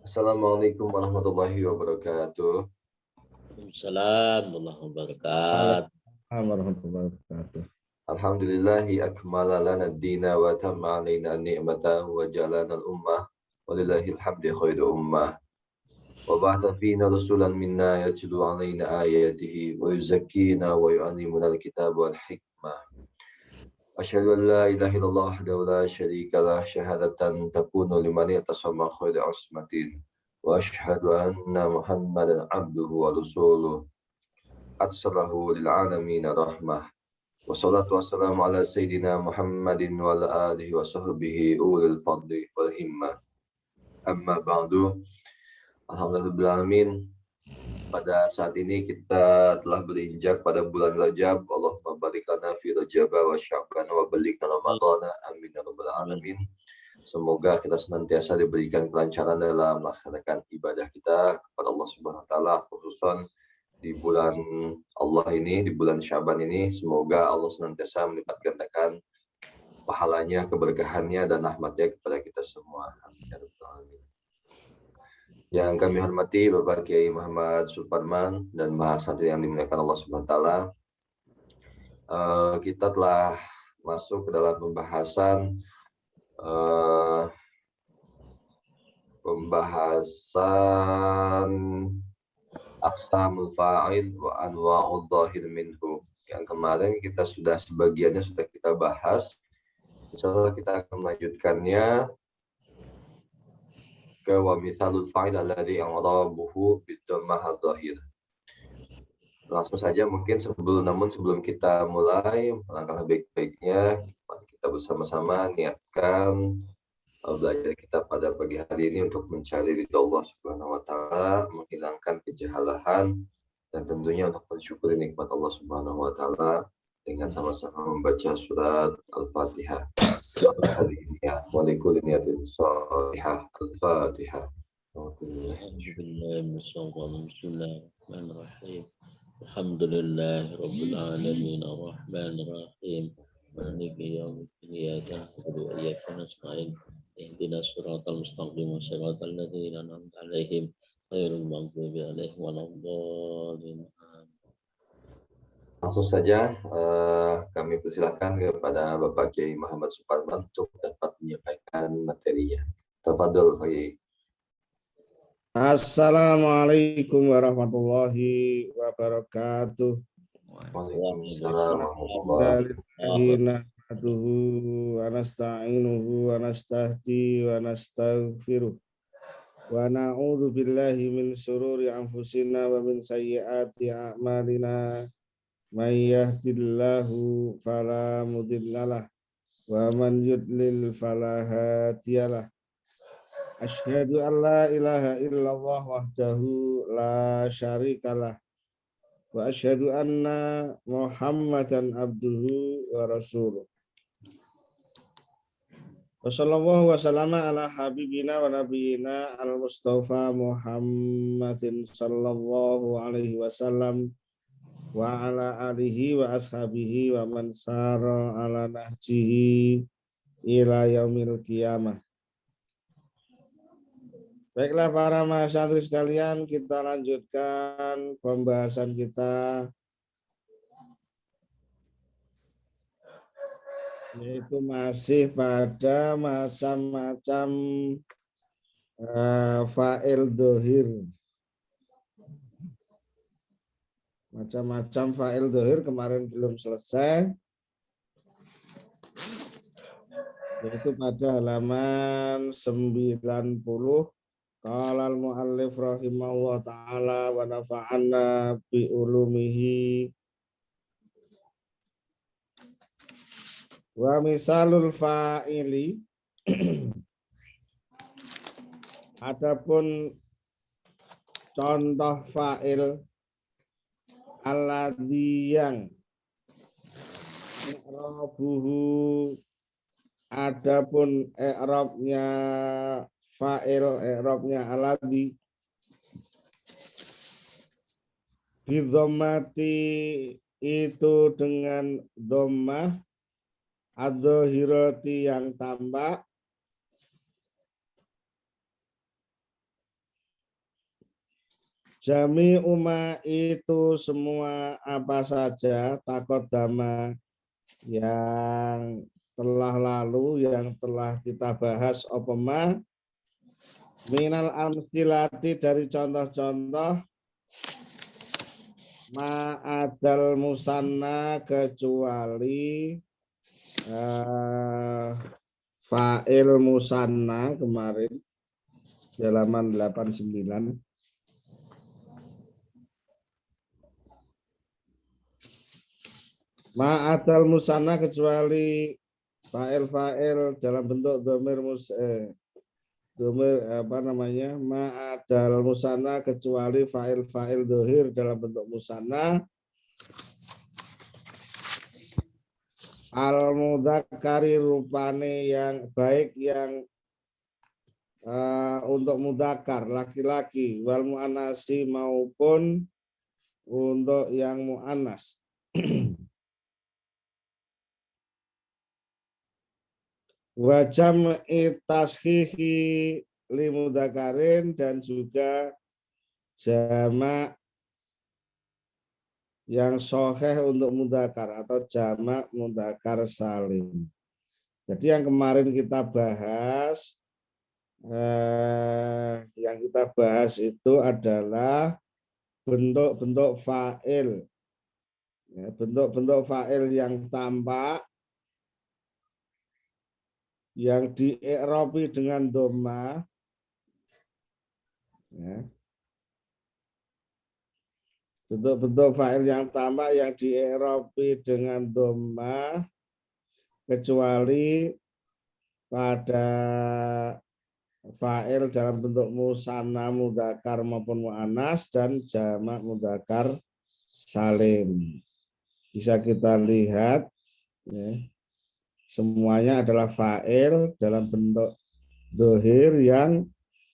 Assalamualaikum warahmatullahi wabarakatuh. Waalaikumsalam warahmatullahi wabarakatuh. Alhamdulillahi akmala lana ad-dina wa tamma alaina ni'mata wa jalana al-ummah walillahil hamdi khairu ummah. Wa ba'atha fina rasulan minna yatlu alaina ayatihi wa yuzakkina wa yu'allimuna al-kitaba wal hikmah. Asyhadu an la ilaha illallah wahdahu la syarika lah syahadatan takunu liman yatasama khairu usmatin. Wa asyhadu anna Muhammadan abduhu wa rasuluh arsalahu lil alamin rahmah. Wassalatu wassalamu ala sayyidina Muhammadin wa ala alihi wa sahbihi ulil fadli wal himmah. Amma ba'du. Alhamdulillahirabbil alamin. Pada saat ini kita telah berinjak pada bulan Rajab. Allahumma barik lana fi Rajab wa Sya'ban wa balighna Ramadhana. Amin ya rabbal alamin. Semoga kita senantiasa diberikan kelancaran dalam melaksanakan ibadah kita kepada Allah Subhanahu wa taala, khususan di bulan Allah ini, di bulan Syaban ini. Semoga Allah senantiasa melipat gandakan pahalanya, keberkahannya, dan rahmatnya kepada kita semua. Amin ya rabbal alamin. Yang kami hormati Bapak Kiai Muhammad Suparman dan Maha Santri yang dimuliakan Allah Subhanahu wa taala. Kita telah masuk ke dalam pembahasan aqsamul fa'il wa anwa'ud dhahir minhu. Yang kemarin kita sebagiannya sudah kita bahas. Insyaallah kita akan melanjutkannya ke wa mithalul fa'il alladhi i'rabuhu bid-dhammah adh-dhahir. Langsung saja mungkin sebelum kita mulai, alangkah baik-baiknya kita bersama-sama niatkan belajar kita pada pagi hari ini untuk mencari ridha Allah Subhanahu wa taala, menghilangkan kejahalahan, dan tentunya untuk mensyukuri nikmat Allah Subhanahu wa taala dengan sama-sama membaca surat Al-Fatihah. Bismillahirrahmanirrahim. Alhamdulillahirabbil alamin arrahmanir rahim maliki yaumiddin iyyaka na'budu wa iyyaka nasta'in ihdinas siratal mustaqim siratal ladzina an'amta 'alaihim ghairil maghdubi 'alaihim waladdallin. Langsung saja kami persilahkan kepada Bapak Kiai Muhammad Suparman untuk dapat menyampaikan materinya. Tafadhol Pak Kiai. Assalamualaikum warahmatullahi wabarakatuh. Waalaikumsalam warahmatullahi wabarakatuh. Wa nasta'inuhu wa nastahdi wa nastaghfiruh. Wa na'udzu billahi min syururi anfusina wa min sayyiati a'malina. May yahdihillahu fala mudhillalah wa man yudlil fala hadiyalah. Asyhadu an la ilaha illallah wahdahu la syarikalah wa asyhadu anna Muhammadan abduhu wa rasuluh. Wa sallallahu wa sallama ala habibina wa nabiyina al-Mustafa Muhammadin sallallahu alaihi wasallam wa ala alihi wa ashabihi wa man sara ala nahjihi ila yaumil qiyamah. Baiklah para mahasiswa sekalian, kita lanjutkan pembahasan kita, yaitu masih pada macam-macam fa'il dhohir. Macam-macam fa'il dhohir kemarin belum selesai, yaitu pada halaman 90. Qala al-mu'allif rahimahullah ta'ala wa nafa'anna bi ulumihi. Wa misalul fa'ili, adapun contoh fa'il alladzi yang i'rabuhu, adapun i'rabnya fa'il, i'rabnya alladzi bidhammati, itu dengan dhammah, adh-dhahirati yang tampak, Jami umma itu semua apa saja takodama yang telah lalu, yang telah kita bahas opema minal amsilati dari contoh-contoh ma'adal musanna kecuali fa'il musanna kemarin halaman 89. Ma'adal musanna kecuali fa'il dalam bentuk domir ma'adal musanna kecuali fa'il dohir dalam bentuk musanna al mudzakkari rupane yang baik yang untuk mudzakkar laki-laki wal muannasi maupun untuk yang muannas. Wa jam'i tashihi li mudzakarin dan juga jamak yang sahih untuk mudzakar atau jamak mudzakar salim. Jadi yang kemarin kita bahas itu adalah bentuk-bentuk fa'il. Ya, bentuk-bentuk fa'il yang tampak yang di-i'rabi dengan dhamma, ya. Bentuk-bentuk fa'il yang tampak yang di-i'rabi dengan dhamma kecuali pada fa'il dalam bentuk musanna mudzakkar maupun muannas dan jamak mudzakkar salim. Bisa kita lihat, ya. Semuanya adalah fa'il dalam bentuk dohir yang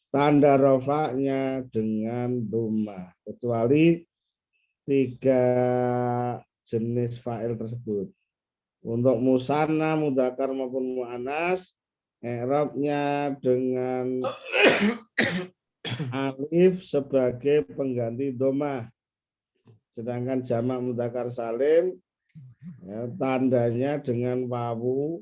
tanda rofaknya dengan dhamma, kecuali 3 jenis fa'il tersebut. Untuk musanna, mudzakkar maupun muannas, i'rabnya dengan alif sebagai pengganti dhamma. Sedangkan jamak mudzakkar salim ya, tandanya dengan wawu,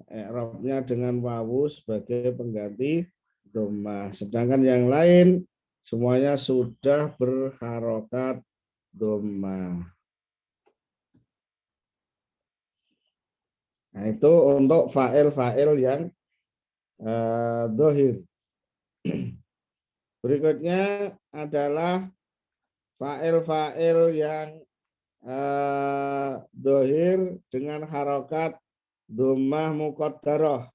i'rabnya dengan wawu sebagai pengganti dhamma. Sedangkan yang lain semuanya sudah berharokat dhamma. Nah, itu untuk fa'il-fa'il yang dohir. Berikutnya adalah fa'il-fa'il yang dohir dengan harokat dhammah muqaddarah.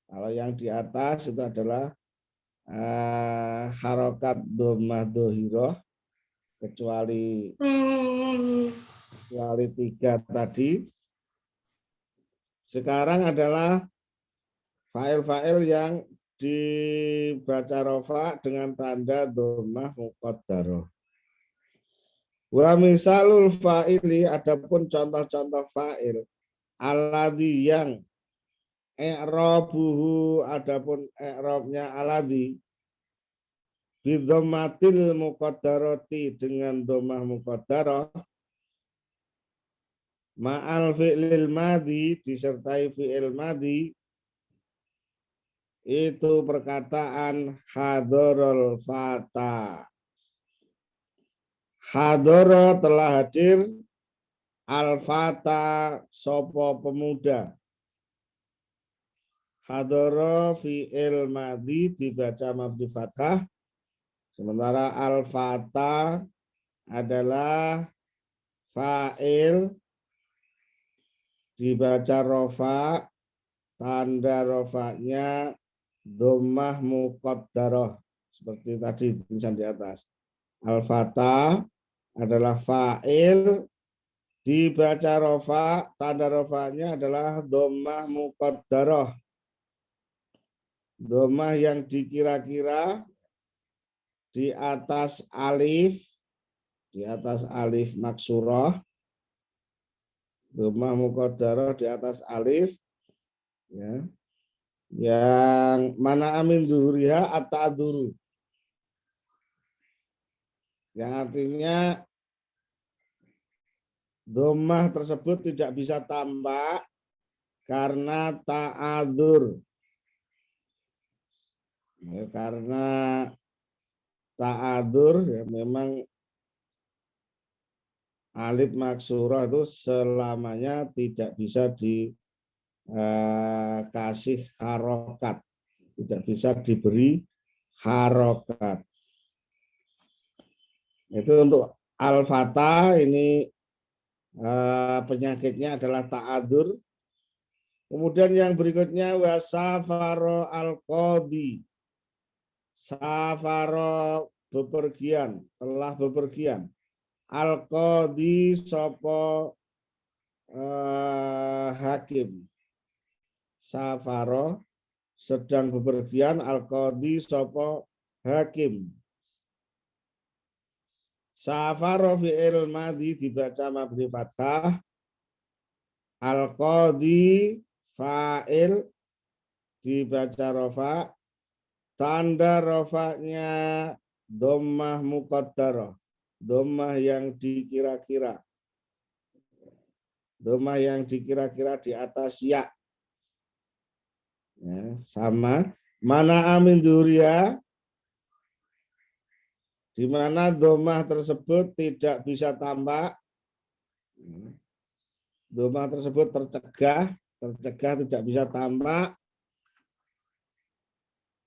Kalau yang di atas itu adalah harokat dhammah dohirah kecuali 3 tadi. Sekarang adalah fa'il-fa'il yang dibaca rofa dengan tanda dhammah muqaddarah. Wa misalul fa'ili, adapun contoh-contoh fa'il alladzi yang i'rabuhu, adapun i'rabnya alladzi bi dhammatil muqaddarati dengan dhammah muqaddarah ma'al fi'lil madhi disertai fi'il madhi itu perkataan hadarul fata. Hadara telah hadir al-fata sopo pemuda. Hadara fi'il madhi dibaca mabni fathah. Sementara al-fata adalah fa'il dibaca rofa, tanda rofanya dhammah muqaddarah. Seperti tadi tulisan di atas. Al-fata adalah fa'il dibaca rofa, tanda rofanya adalah dhammah muqaddarah. Dhammah yang dikira-kira di atas alif maksurah. Dhammah muqaddarah di atas alif, ya. Yang mana amin zuhuriha at-ta'dzuru. yang artinya dhammah tersebut tidak bisa tambah karena ta'adzur. Ya, karena ta'adzur ya, memang alif maksurah itu selamanya tidak bisa dikasih harokat, tidak bisa diberi harokat. Itu untuk al-fatah ini penyakitnya adalah ta'adzur. Kemudian yang berikutnya wasafaro al-qadhi. Safaro bepergian, telah bepergian. Al-qadhi sopo hakim. Safaro sedang bepergian, al-qadhi sopo hakim. Safaro fi'il madhi dibaca mabni fathah. Al-qadhi fa'il dibaca rofa. Tanda rofaknya dhammah muqaddarah. Dhammah yang dikira-kira. Dhammah yang dikira-kira di atas ya. Ya, sama. Mana amin dzuriyah, di mana dhammah tersebut tidak bisa tambah. Dhammah tersebut tercegah tidak bisa tambah.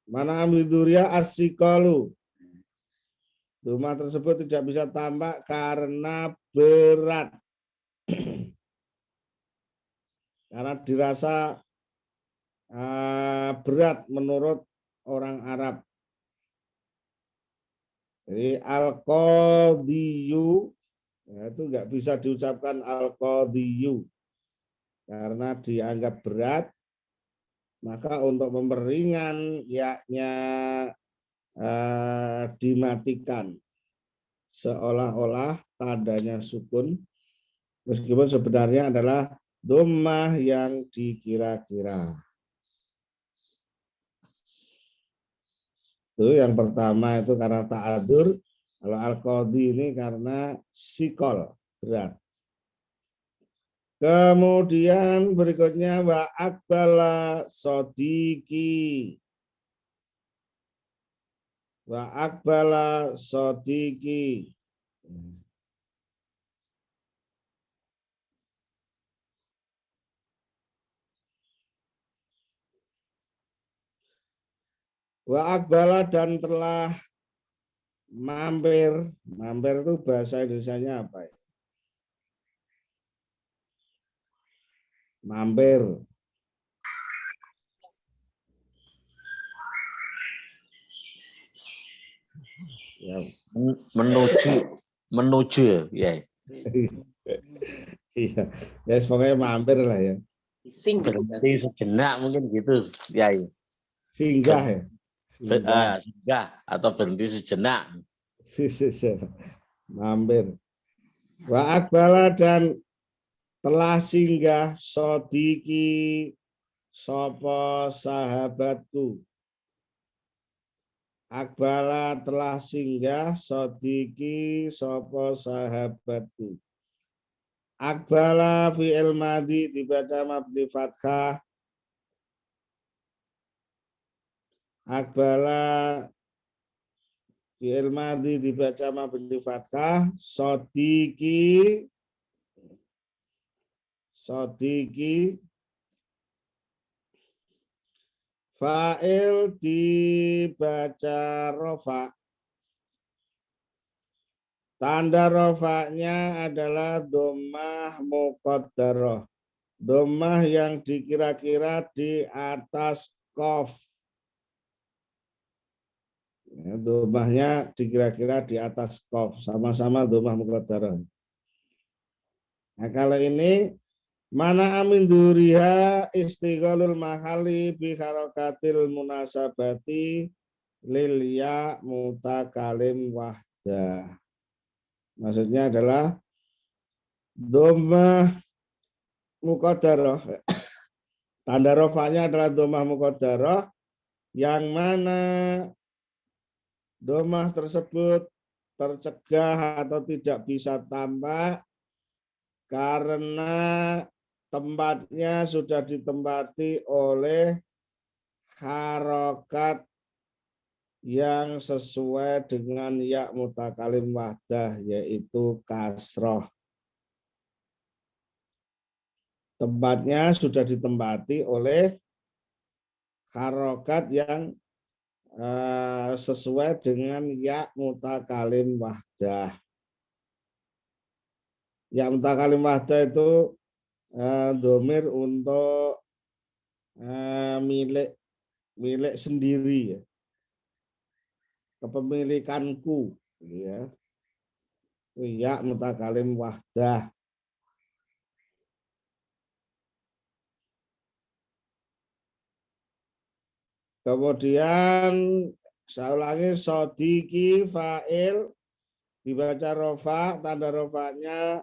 Mana amin dzuriyah as-siqalu. Dhammah tersebut tidak bisa tambah karena berat. Karena dirasa berat menurut orang Arab. Jadi al-qadhiyu ya, itu nggak bisa diucapkan al-qadhiyu karena dianggap berat. Maka untuk memperingan yaknya dimatikan seolah-olah tandanya sukun meskipun sebenarnya adalah dhammah yang dikira-kira. Itu yang pertama itu karena ta'adzur. Kalau al-qadhi ini karena sikol, berat. Kemudian berikutnya wa aqbala sodiki. Wa aqbala sodiki. Wa aqbala dan telah mampir. Mampir itu bahasa Indonesianya apa ya? Mampir. Ya. Menuju ya. Iya. Ya pokoknya mampir lah ya. Berhenti sejenak mungkin gitu ya. Singgah ya. Singgah atau berhenti sejenak. Mampir. Wa aqbala dan telah singgah sodiki sopo sahabatku. Aqbala telah singgah sodiki sopo sahabatku. Aqbala fi'il madhi dibaca mabni fathah. Aqbala fi'il madhi dibaca mabni fathah. Sodiki fa'il dibaca rofa. Tanda rofaknya adalah dhammah muqaddarah. Dhammah yang dikira-kira di atas qaf. Ya, dhammahnya dikira-kira di atas qaf. Sama-sama dhammah muqaddarah. Nah kalau ini mana amin dzuriha istighalul mahali bi harakatil munasabati lil ya mutakalim wahdah. Maksudnya adalah dhammah muqaddarah. Tanda rofanya adalah dhammah muqaddarah yang mana dhammah tersebut tercegah atau tidak bisa tambah karena tempatnya sudah ditempati oleh harokat yang sesuai dengan ya mutakalim wahdah, yaitu kasroh. Tempatnya sudah ditempati oleh harokat yang sesuai dengan ya mutakalim wahdah. Ya mutakalim wahdah itu domir untuk milik sendiri, ya. Kepemilikanku, ya. Ya mutakalim wahdah. Kemudian saya ulangi, sodiki fa'il dibaca rofa, tanda rofanya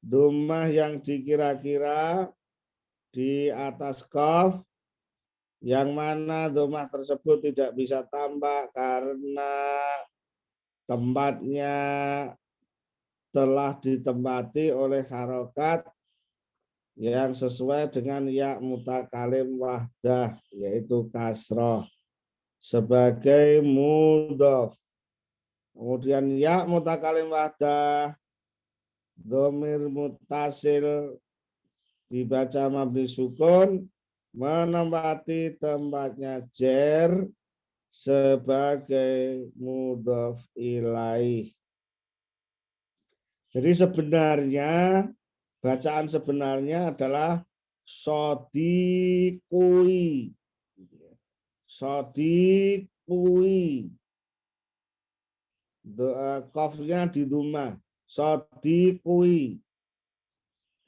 dhammah yang dikira-kira di atas qaf, yang mana dhammah tersebut tidak bisa tambah karena tempatnya telah ditempati oleh harokat yang sesuai dengan ya mutakalim wahdah, yaitu kasroh sebagai mudhof. Kemudian ya mutakalim wahdah dhamir muttasil dibaca mabni sukun menempati tempatnya jer sebagai mudhof ilaih. Jadi sebenarnya bacaan sebenarnya adalah sodikui. Sodikui. Qafnya di dhammah. Sodikui.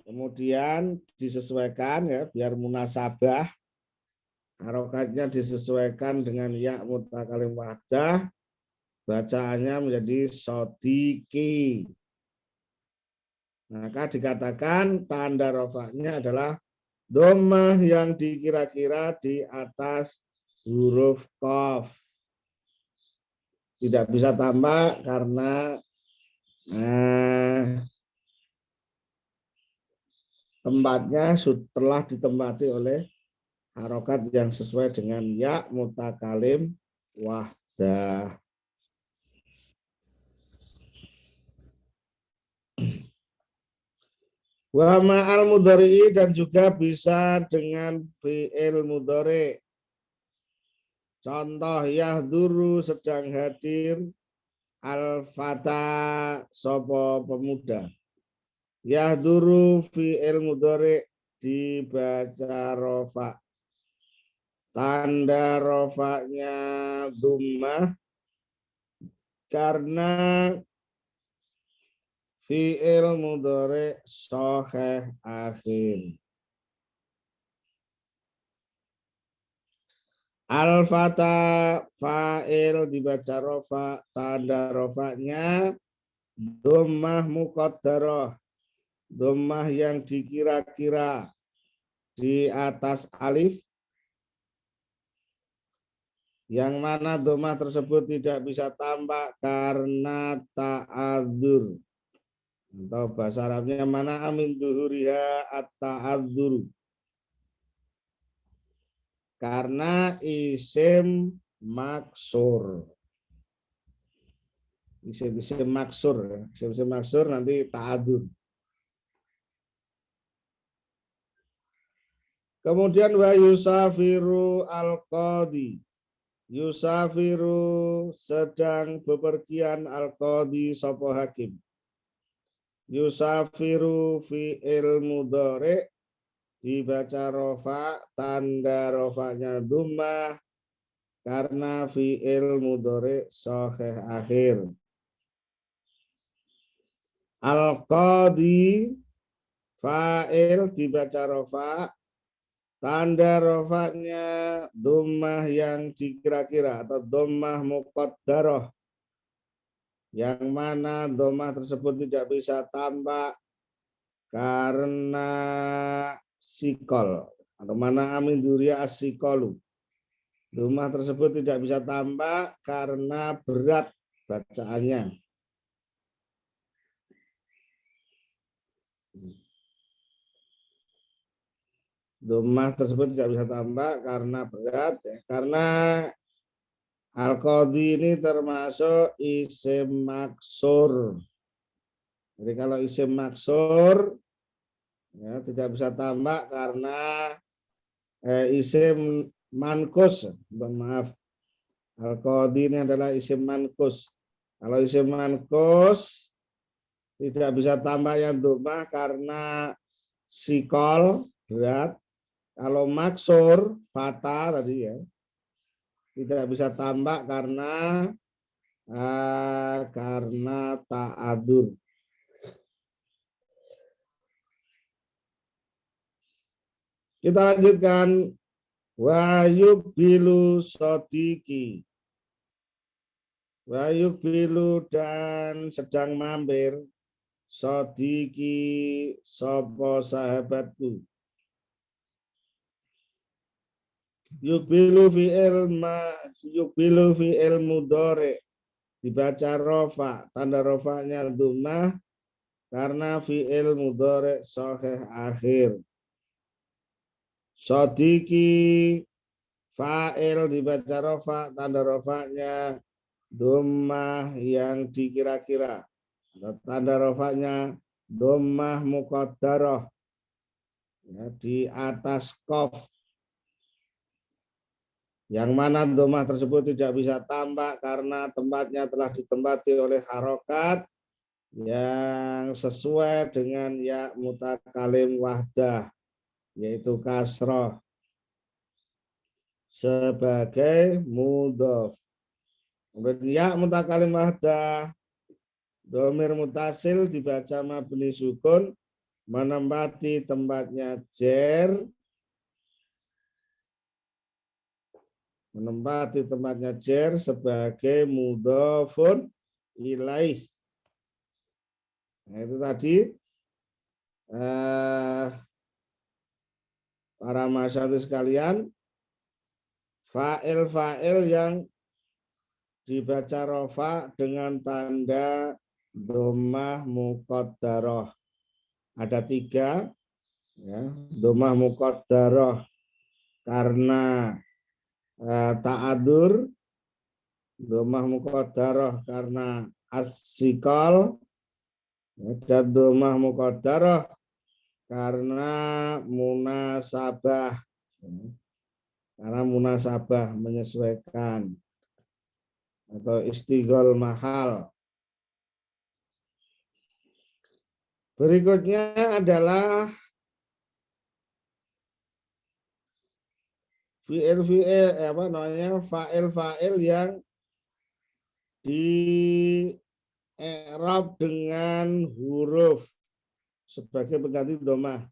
Kemudian disesuaikan, ya, biar munasabah. Harokatnya disesuaikan dengan ya mutakalim wahdah. Bacaannya menjadi sodiki. Maka dikatakan tanda rofaknya adalah dhammah yang dikira-kira di atas huruf qaf. Tidak bisa tambah karena tempatnya telah ditempati oleh harokat yang sesuai dengan ya mutakalim wahdah. Wa ma'al mudhari'i, dan juga bisa dengan fi'il mudhari'. Contoh yahduru sedang hadir, al-fata sopo pemuda. Yahduru fi'il mudhari' dibaca rofa. Tanda rofanya dhammah karena fi'il mudhari' shahih akhir. Al-fata fa'il dibaca rofa, tanda rofanya dhammah muqaddarah, dhammah yang dikira-kira di atas alif, yang mana dhammah tersebut tidak bisa tambah karena ta'adzur. Atau bahasa Arabnya mana amin duhuriha at-ta'adzur. Karena isim maksur. Isim maksur. Isim maksur nanti ta'adzur. Kemudian wa yusafiru al-qadi. Yusafiru sedang bepergian al-qadi sapa hakim. Yusafiru fi'il mudhari' dibaca rofa, tanda rofanya dhammah karena fi'il mudhari' shahih akhir. Al-qadi fa'il dibaca rofa, tanda rofanya dhammah yang dikira-kira atau dhammah muqaddarah, yang mana dhammah tersebut tidak bisa tambah karena sikol atau mana amin duria as-sikolu. Dhammah tersebut tidak bisa tambah karena berat bacaannya. Dhammah tersebut tidak bisa tambah karena berat ya. Karena al-qadhi ini termasuk isim maksur. Jadi kalau isim maksur ya, tidak bisa tambah karena isim mankus. Maaf, al-qadhi ini adalah isim mankus. Kalau isim mankus tidak bisa tambah yang dhammah karena sikol berat. Kalau maksur fata tadi ya tidak bisa tambah karena ta'adur. Kita lanjutkan wayuk bilu sodiki. Wayuk bilu dan sedang mampir sodiki sopo sahabatku. Yukbilu fi'il mudhari dibaca rofa, tanda rofanya dhammah karena fi'il mudhari sahih akhir. Sodiki fa'il dibaca rofa, tanda rofanya dhammah yang dikira-kira. Tanda rofanya dhammah muqaddarah ya, di atas qaf. Yang mana dhammah tersebut tidak bisa tambah karena tempatnya telah ditempati oleh harokat yang sesuai dengan ya mutakalim wahdah, yaitu kasroh sebagai mudhof. Kemudian ya mutakalim wahdah dhamir mutasil dibaca mabni sukun menempati tempatnya jer, sebagai mudhofun ilaih. Nah, itu tadi para masyarakat sekalian, fa'il yang dibaca rofa dengan tanda dhammah muqaddarah. Ada 3 ya, dhammah muqaddarah karena ta'adur, dhammah muqaddarah karena as-sikal, dan dhammah muqaddarah karena munasabah. Karena munasabah menyesuaikan atau istighol mahal. Berikutnya adalah fa'il yang di i'rab dengan huruf sebagai pengganti dhammah.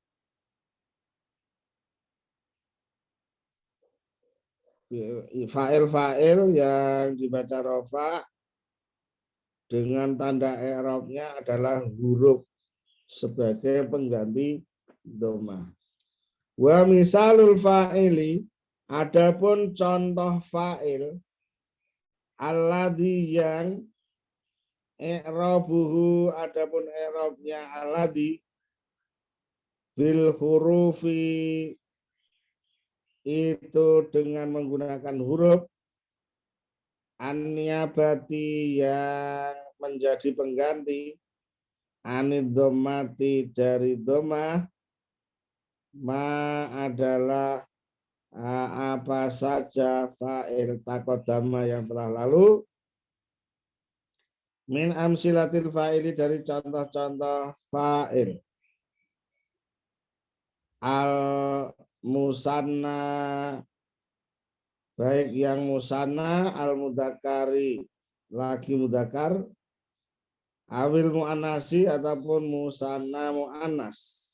Fa'il yang dibaca rofa dengan tanda i'rabnya adalah huruf sebagai pengganti dhammah. Wa misalul fa'ili, adapun contoh fa'il alladzi yang i'rabuhu, adapun i'rabnya alladzi bil hurufi itu dengan menggunakan huruf an-niyabati yang menjadi pengganti anid dhammati dari dhammah, ma adalah apa saja fa'il taqaddama yang telah lalu, min amsilatil fa'ili dari contoh-contoh fa'il al musanna, baik yang musanna, al mudakari laki mudakar, awil mu'anasi ataupun musanna mu'annas.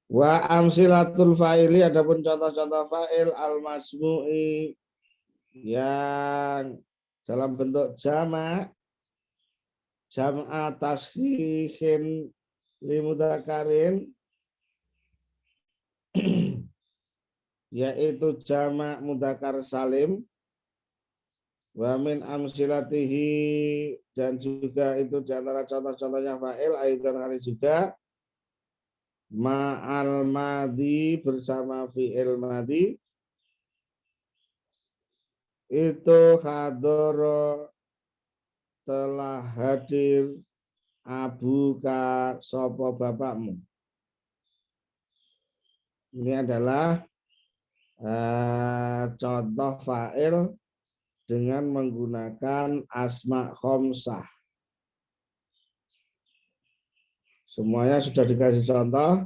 Wa amsilatul fa'ili, adapun contoh-contoh fa'il al masmu'i yang dalam bentuk jamak, jam'a tashihin limudakarin, yaitu jamak mudakar salim, Wa min amsilatihi, dan juga itu di antara contoh-contohnya fa'il aidan kali juga ma'al madhi, bersama fi'il madhi, itu hadoro, telah hadir, abuka, sopo bapakmu. Ini adalah contoh fa'il dengan menggunakan asma khomsah. Semuanya sudah dikasih contoh.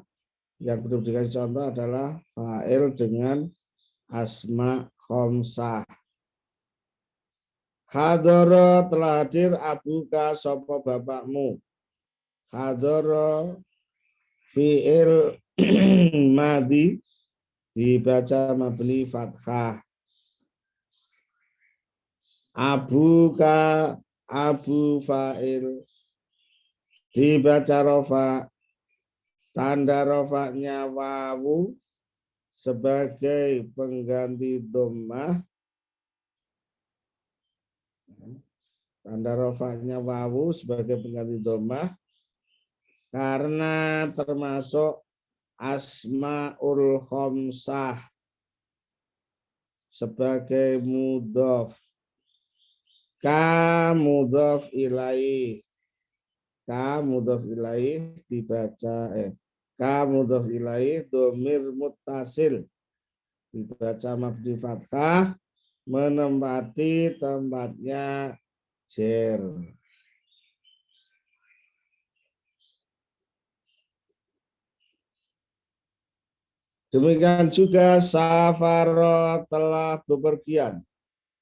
Yang belum dikasih contoh adalah fa'il dengan asma khomsah. Hadoro, telah hadir, abuka, sopo bapakmu. Hadoro fi'il madi dibaca mabni fathah. Abuka, abu fa'il dibaca rofa, tanda rofanya wawu sebagai pengganti dhammah. Tanda rofanya wawu sebagai pengganti dhammah karena termasuk asmaul khomsah sebagai mudhof. Ka mudhof ilaih. Ka mudhof ilaih dibaca ka mudhof ilaih dhamir muttasil dibaca mabni fathah menempati tempatnya jar. Demikian juga safaro, telah bepergian.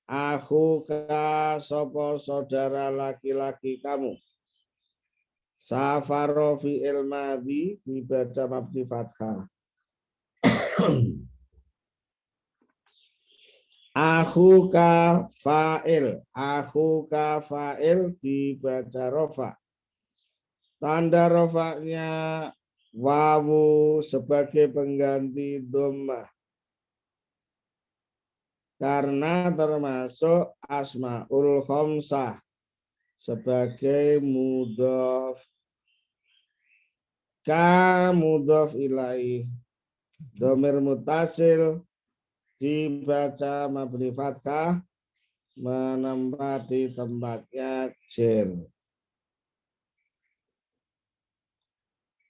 Akhuka, sopo saudara laki-laki kamu. Safaro fi'il madhi dibaca mabni fathah. Akhuka fa'il. Akhuka fa'il dibaca rofa. Tanda rofanya wawu sebagai pengganti dhammah. Karena termasuk asmaul khomsah sebagai mudhof. Ka mudhof ilaih dhamir muttasil dibaca mabni fathah menempati tempatnya jar.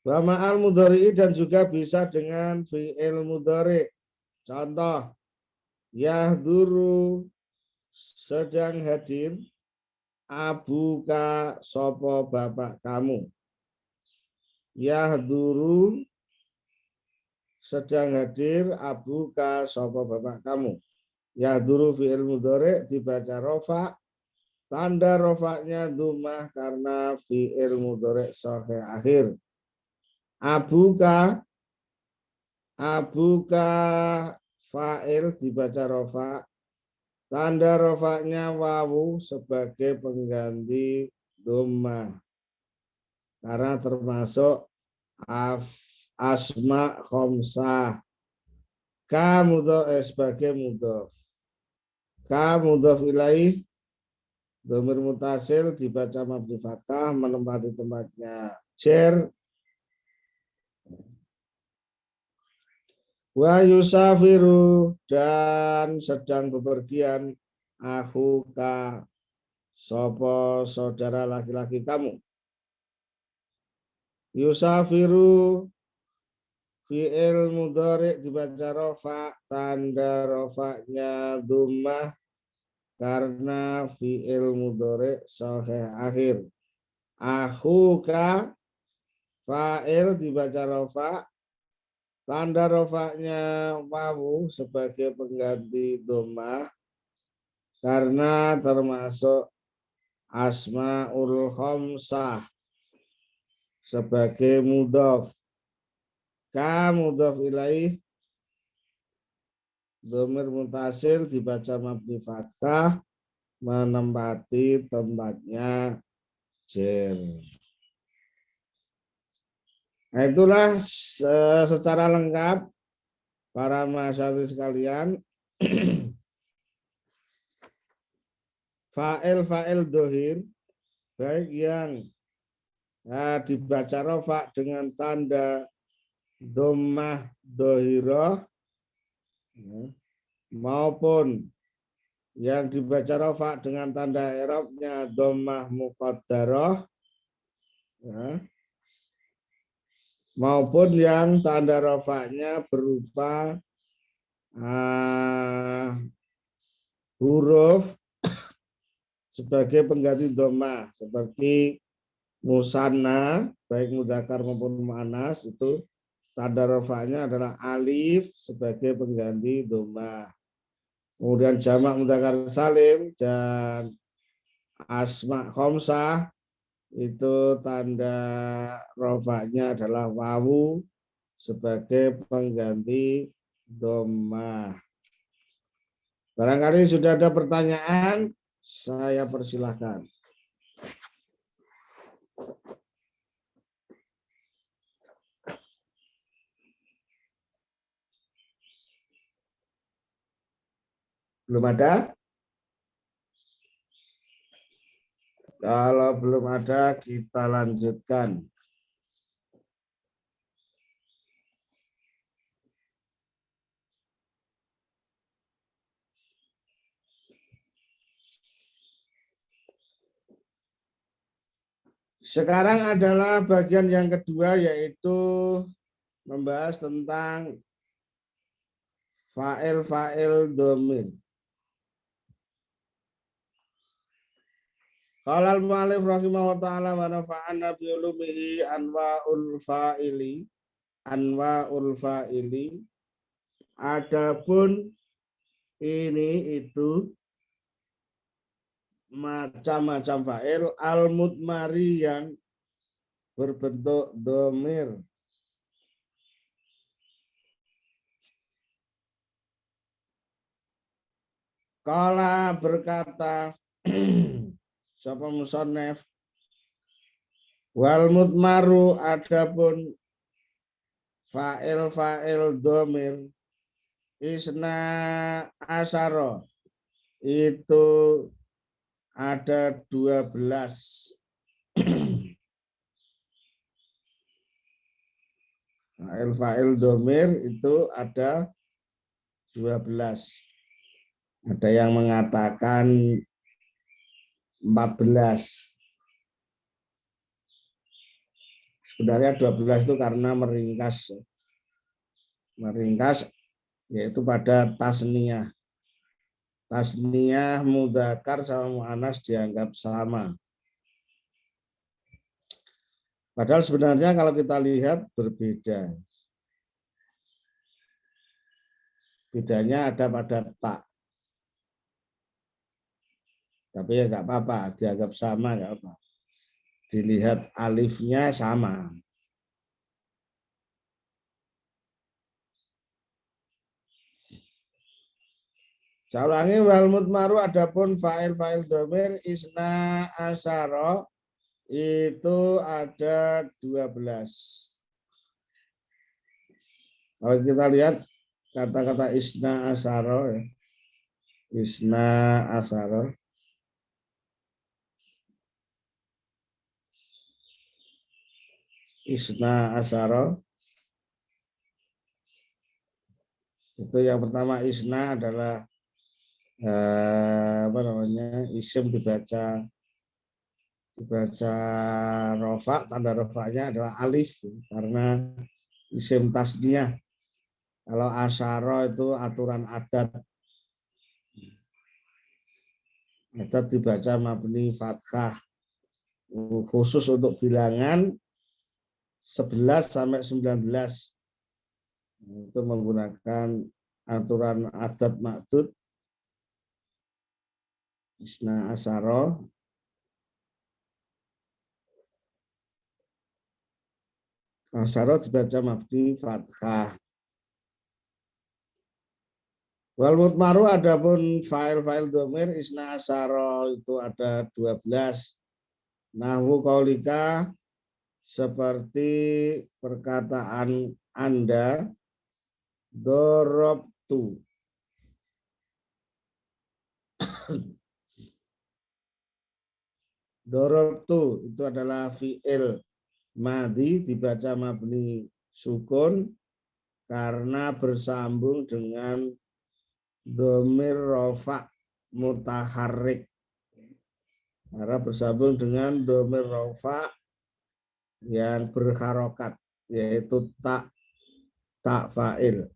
Wa ma'al mudhari'i, dan juga bisa dengan fi'il mudhari'. Contoh, yahduru, sedang hadir, abuka, sopo bapak kamu. Yahduru, sedang hadir, abuka, sopo bapak kamu. Yahduru fi'il mudhari' dibaca rofa, tanda rofanya dhammah karena fi'il mudhari' shahih akhir. Abuka, abuka fa'il dibaca rofa, tanda rofanya wawu sebagai pengganti dhammah karena termasuk asma khomsah. Ka mudhof sebagai mudhof. Ka mudhof ilaih dhamir muttasil dibaca mabni fathah menempati tempatnya jar. Wa yusafiru, dan sedang bepergian, akhuka, sopo saudara laki-laki kamu. Yusafiru fi'il mudhari' dibaca rofa, tanda rofanya dhammah karena fi'il mudhari' shahih akhir. Akhuka fa'il dibaca rofa, tanda rofanya wawu sebagai pengganti dhammah karena termasuk asmaul khomsah sebagai mudhof. Ka mudhof ilaih dhamir muttasil dibaca mabni fathah menempati tempatnya jar. Nah, itulah secara lengkap para mahasiswa sekalian fa'il dohir, baik yang dibaca rofa dengan tanda dhammah dohiroh, maupun yang dibaca rofa dengan tanda i'rabnya dhammah muqaddarah, maupun yang tanda rofanya berupa huruf sebagai pengganti dhammah, seperti musanna baik mudzakkar maupun muannas, itu tanda rofanya adalah alif sebagai pengganti dhammah. Kemudian jamak mudzakkar salim dan asma khamsah itu tanda rofanya adalah wawu sebagai pengganti dhammah. Barangkali sudah ada pertanyaan, saya persilahkan. Belum ada? Kalau belum ada, kita lanjutkan. Sekarang adalah bagian yang kedua, yaitu membahas tentang fa'il dhamir. Qala al-mu'allif rahimahullah ta'ala wa nafa'ana bi ulumihi anwa'ul fa'ili. Adapun ini itu macam-macam fa'il al-mudmari yang berbentuk dhamir. Qala berkata sapa musannaf, wal mudmaru adapun fa'il dhamir isna asyara itu ada 12. Fa'il dhamir itu ada 12. Ada yang mengatakan 14. Sebenarnya 12 itu karena meringkas yaitu pada tasniyah. Tasniyah mudzakkar sama muannas dianggap sama. Padahal sebenarnya kalau kita lihat berbeda. Bedanya ada pada tak. Tapi ya nggak apa-apa, dianggap sama nggak apa. Dilihat alifnya sama. Saya ulangi, wal mudmaru adapun fa'il dhamir isna asyara itu ada 12. Kalau kita lihat kata-kata isna asyara, isna asyara. Isna asyara itu yang pertama, isna adalah isim dibaca rofa, tanda rofanya adalah alif karena isim tasniyah. Kalau asyara itu aturan adat dibaca mabni fathah, khusus untuk bilangan 11 sampai 19 itu menggunakan aturan adat ma'dud isna asyara. Asyara dibaca mabni fathah. Wal mudmaru adapun fa'il dhamir isna asyara itu ada 12. Nahwu qaulika seperti perkataan Anda, dorobtu. Dorobtu itu adalah fi'il madhi dibaca mabni sukun karena bersambung dengan dhamir rafa mutaharrik. Karena bersambung dengan dhamir rafa yang berharokat, yaitu tak fa'il.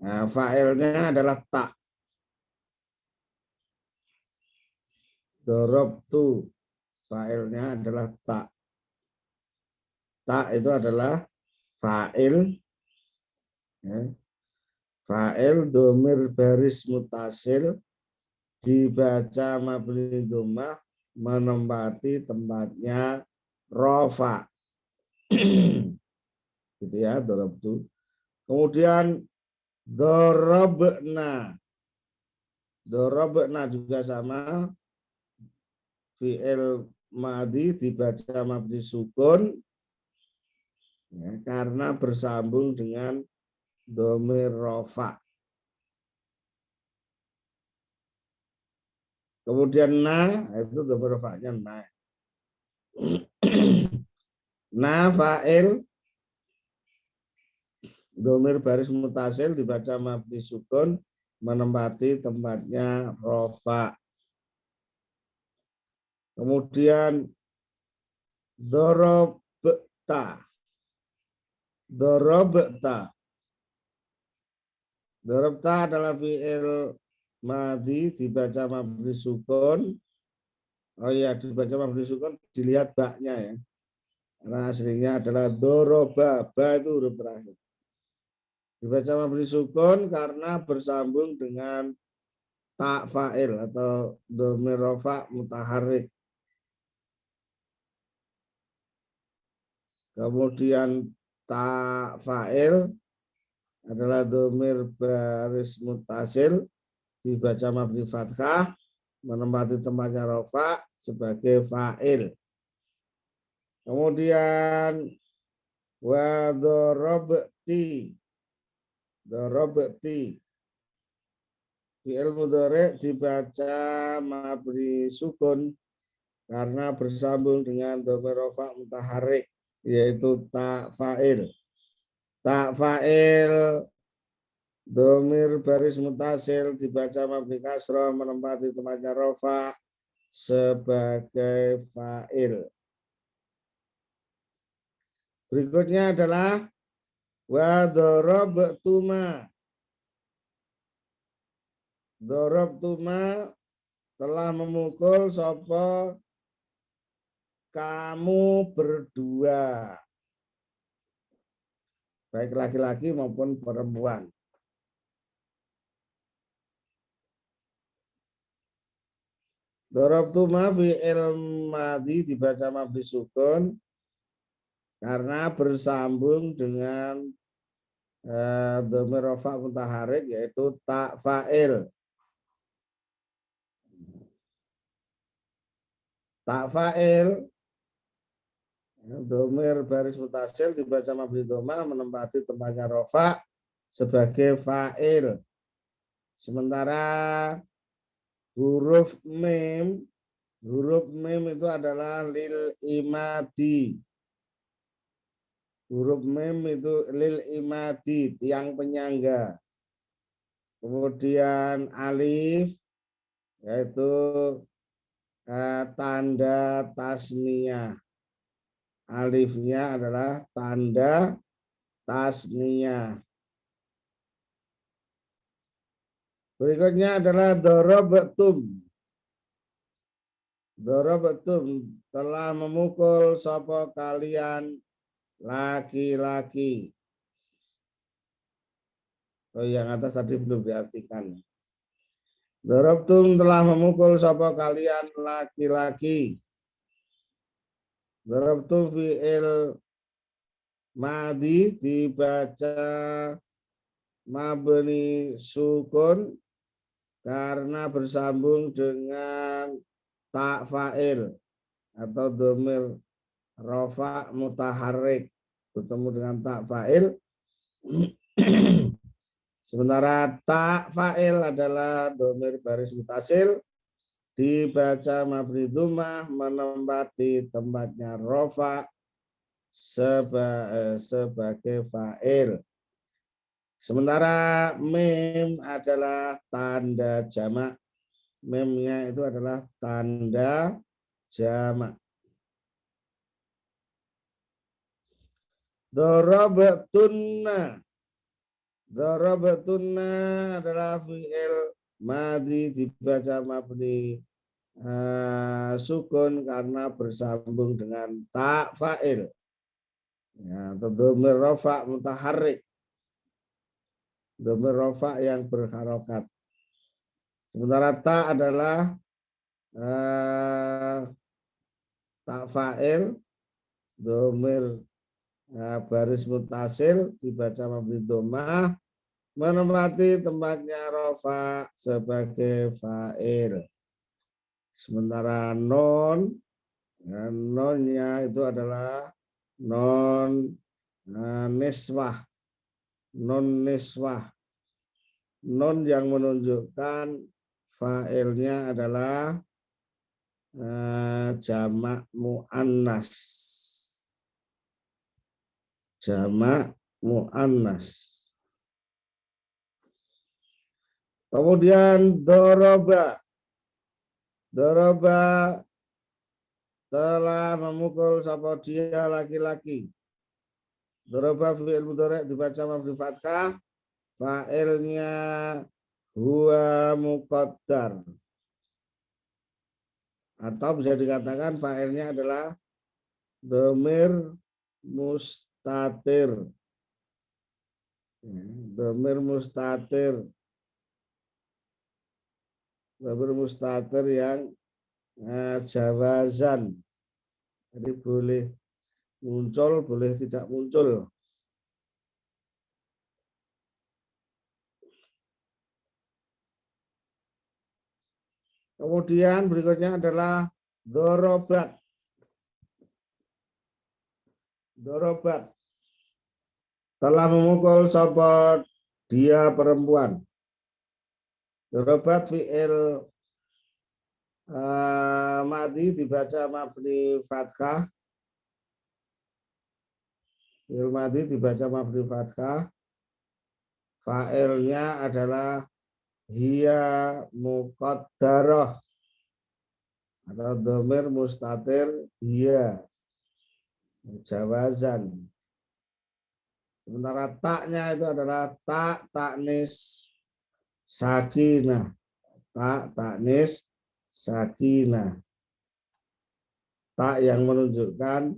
Nah, fa'ilnya adalah tak. Dorobtu fa'ilnya adalah tak. Tak itu adalah fa'il. Ya. Fa'il domir baris mutasil dibaca mabni dhammah menempati tempatnya rofa. Gitu ya, dorobtu. Kemudian dorobna. Dorobna juga sama. Fi'il madhi dibaca mabni sukun ya, karena bersambung dengan dhamir rafa. Kemudian na itu dhamir rafa'nya na. Na fa'il dhamir baris mutasil dibaca mabni sukun menempati tempatnya rafa. Kemudian dorobta. Dorobta. Dorobta adalah fi'il madhi dibaca mabni sukun. Oh iya, dibaca mabni sukun, dilihat baknya ya. Karena aslinya adalah doroba, ba itu huruf terakhir. Dibaca mabni sukun karena bersambung dengan tak fa'il atau dhamir rafa mutaharrik. Kemudian tak fa'il adalah dhamir baris mutasil dibaca mabni fathah menempati tempatnya rafa sebagai fa'il. Kemudian wa dorobti. Dorobti. Fi'il mudhari dibaca mabni sukun karena bersambung dengan dhamir rafa mutaharrik, yaitu tak fa'il. Tak fa'il dhamir baris mutasil dibaca mabni kasrah menempati tempatnya rafa sebagai fa'il. Berikutnya adalah wa dorobtuma. Dorobtuma telah memukul sapa kamu berdua, baik laki-laki maupun perempuan. Dorobtuma fi'il madhi dibaca mabni sukun karena bersambung dengan dhamir rafa mutaharrik, yaitu tak fa'il. Tak fa'il dhamir baris mutasil dibaca mabni dhammah menempati tempatnya rafa sebagai fa'il. Sementara huruf mim itu adalah lil imadi. Huruf mim itu lil imadi, tiang penyangga. Kemudian alif yaitu tanda tasniyah. Alifnya adalah tanda tasniyah. Berikutnya adalah dorobtum. Dorobtum telah memukul sapa kalian laki-laki. Oh, yang atas tadi belum diartikan. Dorobtum telah memukul sapa kalian laki-laki. Dorobtum fi'il madhi dibaca mabni sukun karena bersambung dengan tak fa'il atau dhamir rafa mutaharrik bertemu dengan tak fa'il. Sementara tak fa'il adalah dhamir baris mutasil dibaca mabni dhammah menempati tempatnya rofa sebagai fa'il. Sementara mim adalah tanda jamak. Mimnya itu adalah tanda jamak. Darabatunna. Darabatunna adalah fi'il madhi dibaca mabni sukun karena bersambung dengan ta fa'il. Ya, dhamir rafa mutaharrik. Dhamir rafa yang berharokat. Sementara ta adalah ta fa'il, dhamir baris mutasil dibaca mabni dhammah menempati tempatnya rafa sebagai fa'il. Sementara non, nonnya itu adalah non niswah, non niswah, non yang menunjukkan fa'ilnya adalah jamak muannas, jamak muannas. Kemudian doroba, doroba telah memukul sapa dia laki-laki. Doroba fi'il mudhari' dibaca mabni fathah, fa'ilnya huwa muqaddar. Atau bisa dikatakan fa'ilnya adalah dhamir mustatir. Dhamir mustatir. Dhamir mustatir yang jawazan. Jadi boleh muncul, boleh tidak muncul. Kemudian berikutnya adalah dorobat. Dorobat telah memukul sapa dia perempuan. Dorobat fi'il madhi dibaca mabni fathah. Fi'il madhi dibaca mabni fathah. Fa'ilnya adalah hiya muqaddarah atau dhamir mustatir hiya jawazan. Sementara taknya itu adalah tak taknis sakinah. Tak taknis sakinah. Tak yang menunjukkan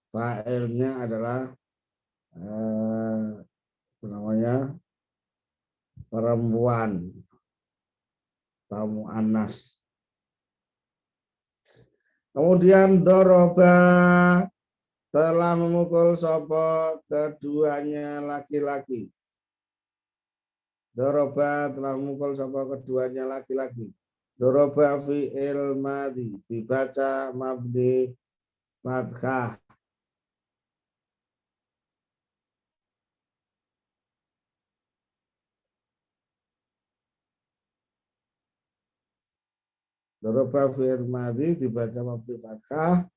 fa'ilnya adalah perempuan atau muannas. Kemudian doroba telah memukul sapa keduanya laki-laki. Doroba telah memukul sapa keduanya laki-laki. Doroba fi'il madhi dibaca mabni fathah. Doroba fi'il madhi dibaca mabni fathah.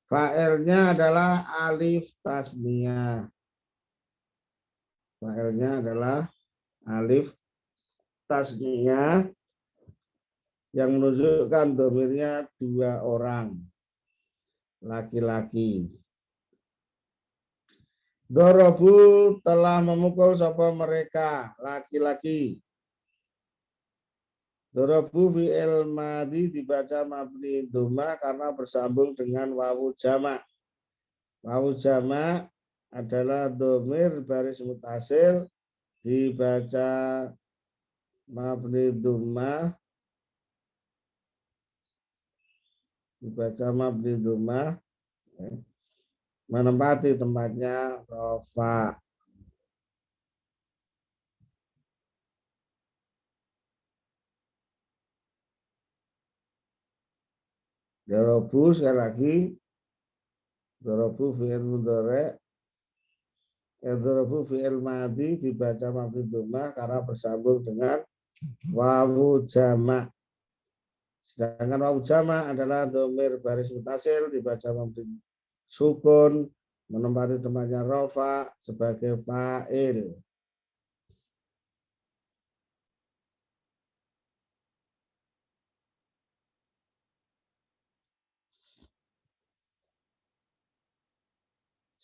Fa'ilnya adalah alif tasniyah. Fa'ilnya adalah alif tasniyah yang menunjukkan dhamirnya dua orang laki-laki. Dorobu telah memukul sapa mereka laki-laki. Dorobu fi'il madhi dibaca mabni dhammah karena bersambung dengan wawu jamak. Wawu jamak adalah dhamir baris mutasil dibaca mabni dhammah. Dibaca mabni dhammah menempati tempatnya rofa. Dorobu sekali lagi, dorobu fi'il mudhari' Yadhrabu fi'il madhi dibaca mabni dhammah karena bersambung dengan wawu jamak. Sedangkan wawu jamak adalah dhamir baris mutasil dibaca mabni sukun menempati tempatnya rofa sebagai fa'il.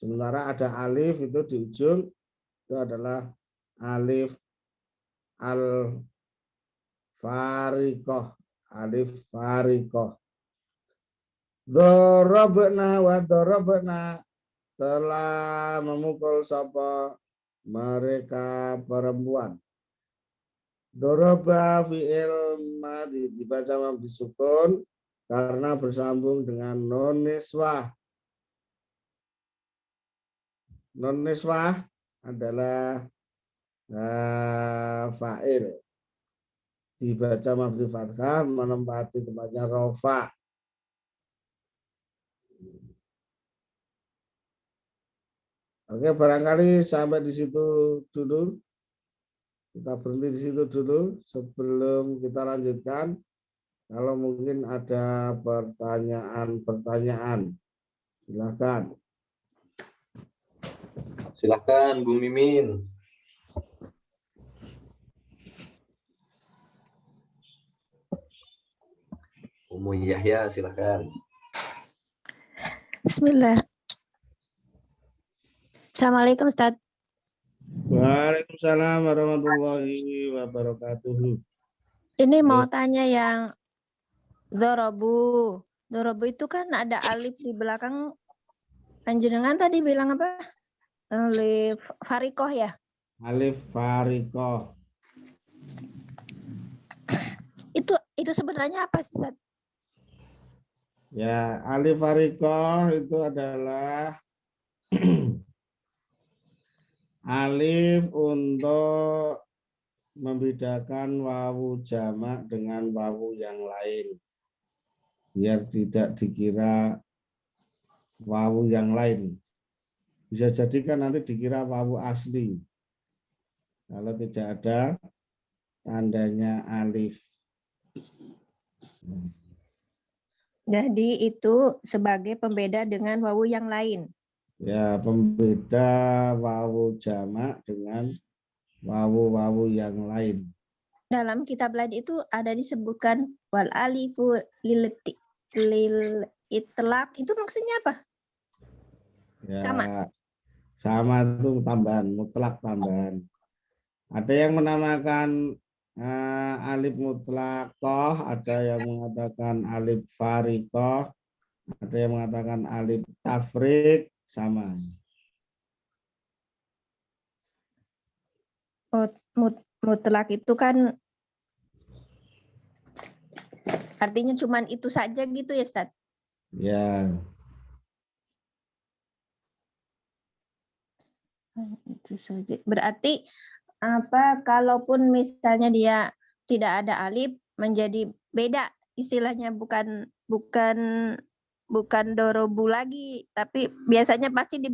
Sementara ada alif itu di ujung, itu adalah alif al-fariqah, alif fariqah. Dorobna wa dorobna, telah memukul sapa mereka perempuan. Doroba fi'il madhi dibaca mabni sukun karena bersambung dengan nun niswah. Nun niswah adalah fa'il. Dibaca mabni fathah menempati tempatnya rofa. Oke, barangkali sampai di situ dulu. Kita berhenti di situ dulu sebelum kita lanjutkan. Kalau mungkin ada pertanyaan, silakan. Silakan Bu Mimin. Umu Yahya, silakan. Bismillah. Assalamualaikum Ustaz. Waalaikumsalam warahmatullahi wabarakatuh. Ini mau tanya yang dorobu. Dorobu itu kan ada alif di belakang. Panjenengan tadi bilang apa? Alif farikoh ya? Alif fariqah. Itu sebenarnya apa sih, Ustaz? Ya, alif fariqah itu adalah alif untuk membedakan wawu jamak dengan wawu yang lain. Biar tidak dikira wawu yang lain. Bisa jadi kan nanti dikira wawu asli. Kalau tidak ada tandanya alif. Jadi itu sebagai pembeda dengan wawu yang lain. Ya, pembeda wawu jamak dengan wawu-wawu yang lain. Dalam kitab lain itu ada disebutkan wal alifu lil itlaq. Itu maksudnya apa? Ya, Sama. itu tambahan, mutlak tambahan. Ada yang menamakan alif mutlaqah, ada yang mengatakan alif fariqah, ada yang mengatakan alif tafriq, sama. Mutlak itu kan artinya cuman itu saja gitu ya, Ustaz? Ya. Itu saja. Berarti apa kalaupun misalnya dia tidak ada alif menjadi beda istilahnya, bukan dorobu lagi, tapi biasanya pasti di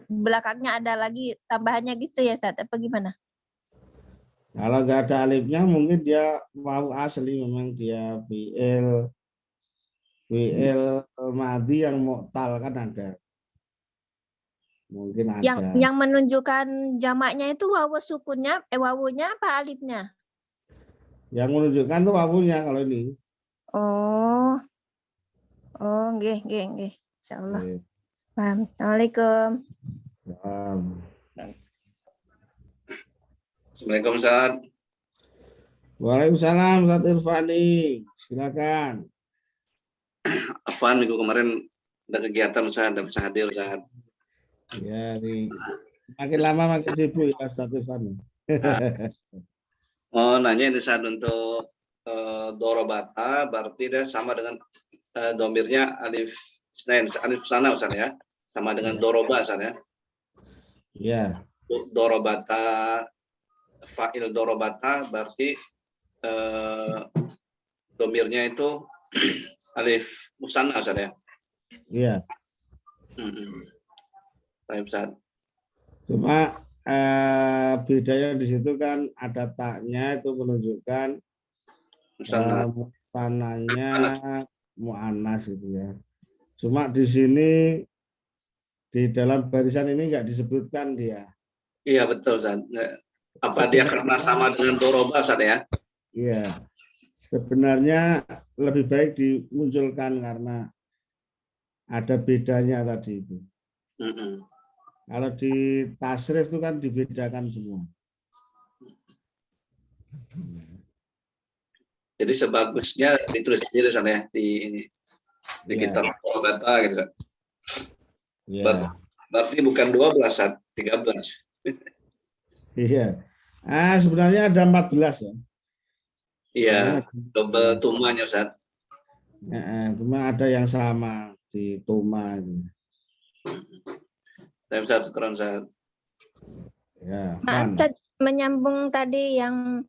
belakangnya ada lagi tambahannya gitu ya, Ustaz? Apa gimana? Kalau nggak ada alifnya mungkin dia wawu asli, memang dia fi'il madhi yang mu'tal kan ada. Mungkin ada. Yang menunjukkan jamaknya itu wawu sukunnya, wawunya apa alifnya? Yang menunjukkan tuh wawunya kalau ini. Oh, nggih. Insyaallah. Paham. Assalamualaikum. Assalamualaikum Ustaz. Waalaikumsalam Ustaz Irfani. Silakan. Afwan, minggu kemarin ada kegiatan Ustaz, tidak bisa hadir Ustaz. Ya, makin lama makin sibuk ya Ustaz Irfani. Mau nanya ini Ustaz untuk dorobata, berarti dia sama dengan domirnya alif sana Ustaz ya, sama dengan doroba Ustaz ya. Ya. Dorobata, fa'il dorobata berarti domirnya itu alif musanna Ustaz ya. Iya. Baik Ustaz. Cuma bedanya di situ kan ada taknya itu menunjukkan Musanna. musananya mu'annas gitu ya. Cuma di sini di dalam barisan ini enggak disebutkan dia. Iya betul, Ustaz. Apa dia karena sama dengan doroba, Ustaz ya? Iya. Sebenarnya lebih baik dimunculkan karena ada bedanya tadi itu. Kalau di tasrif itu kan dibedakan semua. Jadi sebagusnya ditulis sendiri Ustaz ya di kitab Dorobata gitu, Ustaz. Iya. Berarti bukan 12, Ustaz, 13. Iya. Sebenarnya ada 14 ya. Iya, double tumanya, Ustaz. Cuma ada yang sama di tuma. Saya Ustaz, keren Ustaz. Ya, Maaf, Ustaz, menyambung tadi yang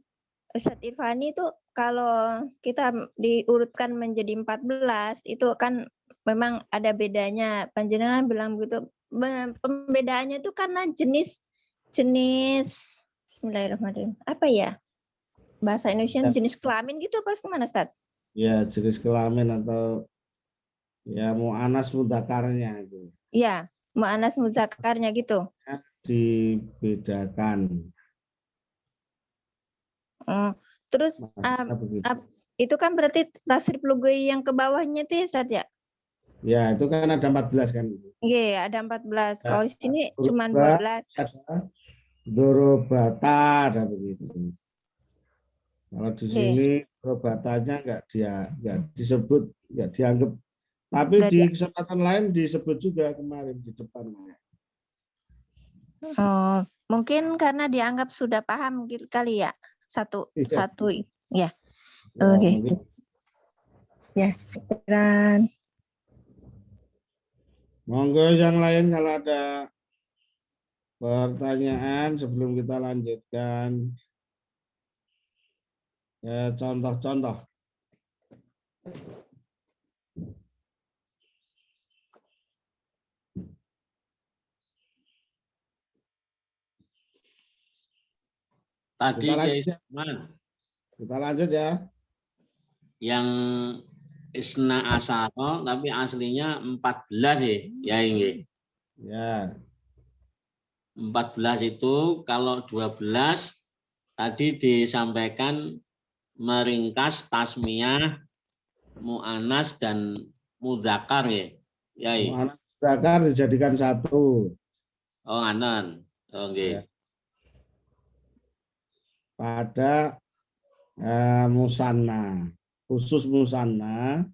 Ustaz Irfani itu kalau kita diurutkan menjadi 14 itu kan memang ada bedanya. Panjenengan bilang begitu. Pembedaannya itu karena jenis Bismillahirrahmanirrahim. Apa ya? Bahasa Indonesia jenis kelamin gitu apa gimana, Ustaz? Ya, jenis kelamin atau ya mu'anas mudzakarnya itu. Ya, mu'anas mudzakarnya gitu. Dibedakan. Terus itu kan berarti tasrif lughwi yang ke bawahnya itu ya, Ustaz ya? Ya, itu kan ada 14 kan. Iya, ada 14. Kalau di sini cuma 12. Ada dorobata, ada begitu. Kalau di sini dorobatanya enggak disebut, enggak dianggap. Tapi di kesempatan lain disebut juga kemarin di depan. Oh, mungkin karena dianggap sudah paham kali ya. Satu ya. Oke. Ya, sekarang. Monggo yang lain kalau ada pertanyaan sebelum kita lanjutkan. Ya, contoh-contoh. Tadi kita lanjut ya. Yang isna asaro tapi aslinya 14 ya ini. Ya. 14 itu kalau 12 tadi disampaikan meringkas tasmiyah, mu'anas dan mudzakar ya. Ya. Mu'anas mudzakar dijadikan satu. Oh, nganen. Oke. Ya. Pada musanna, khusus musanna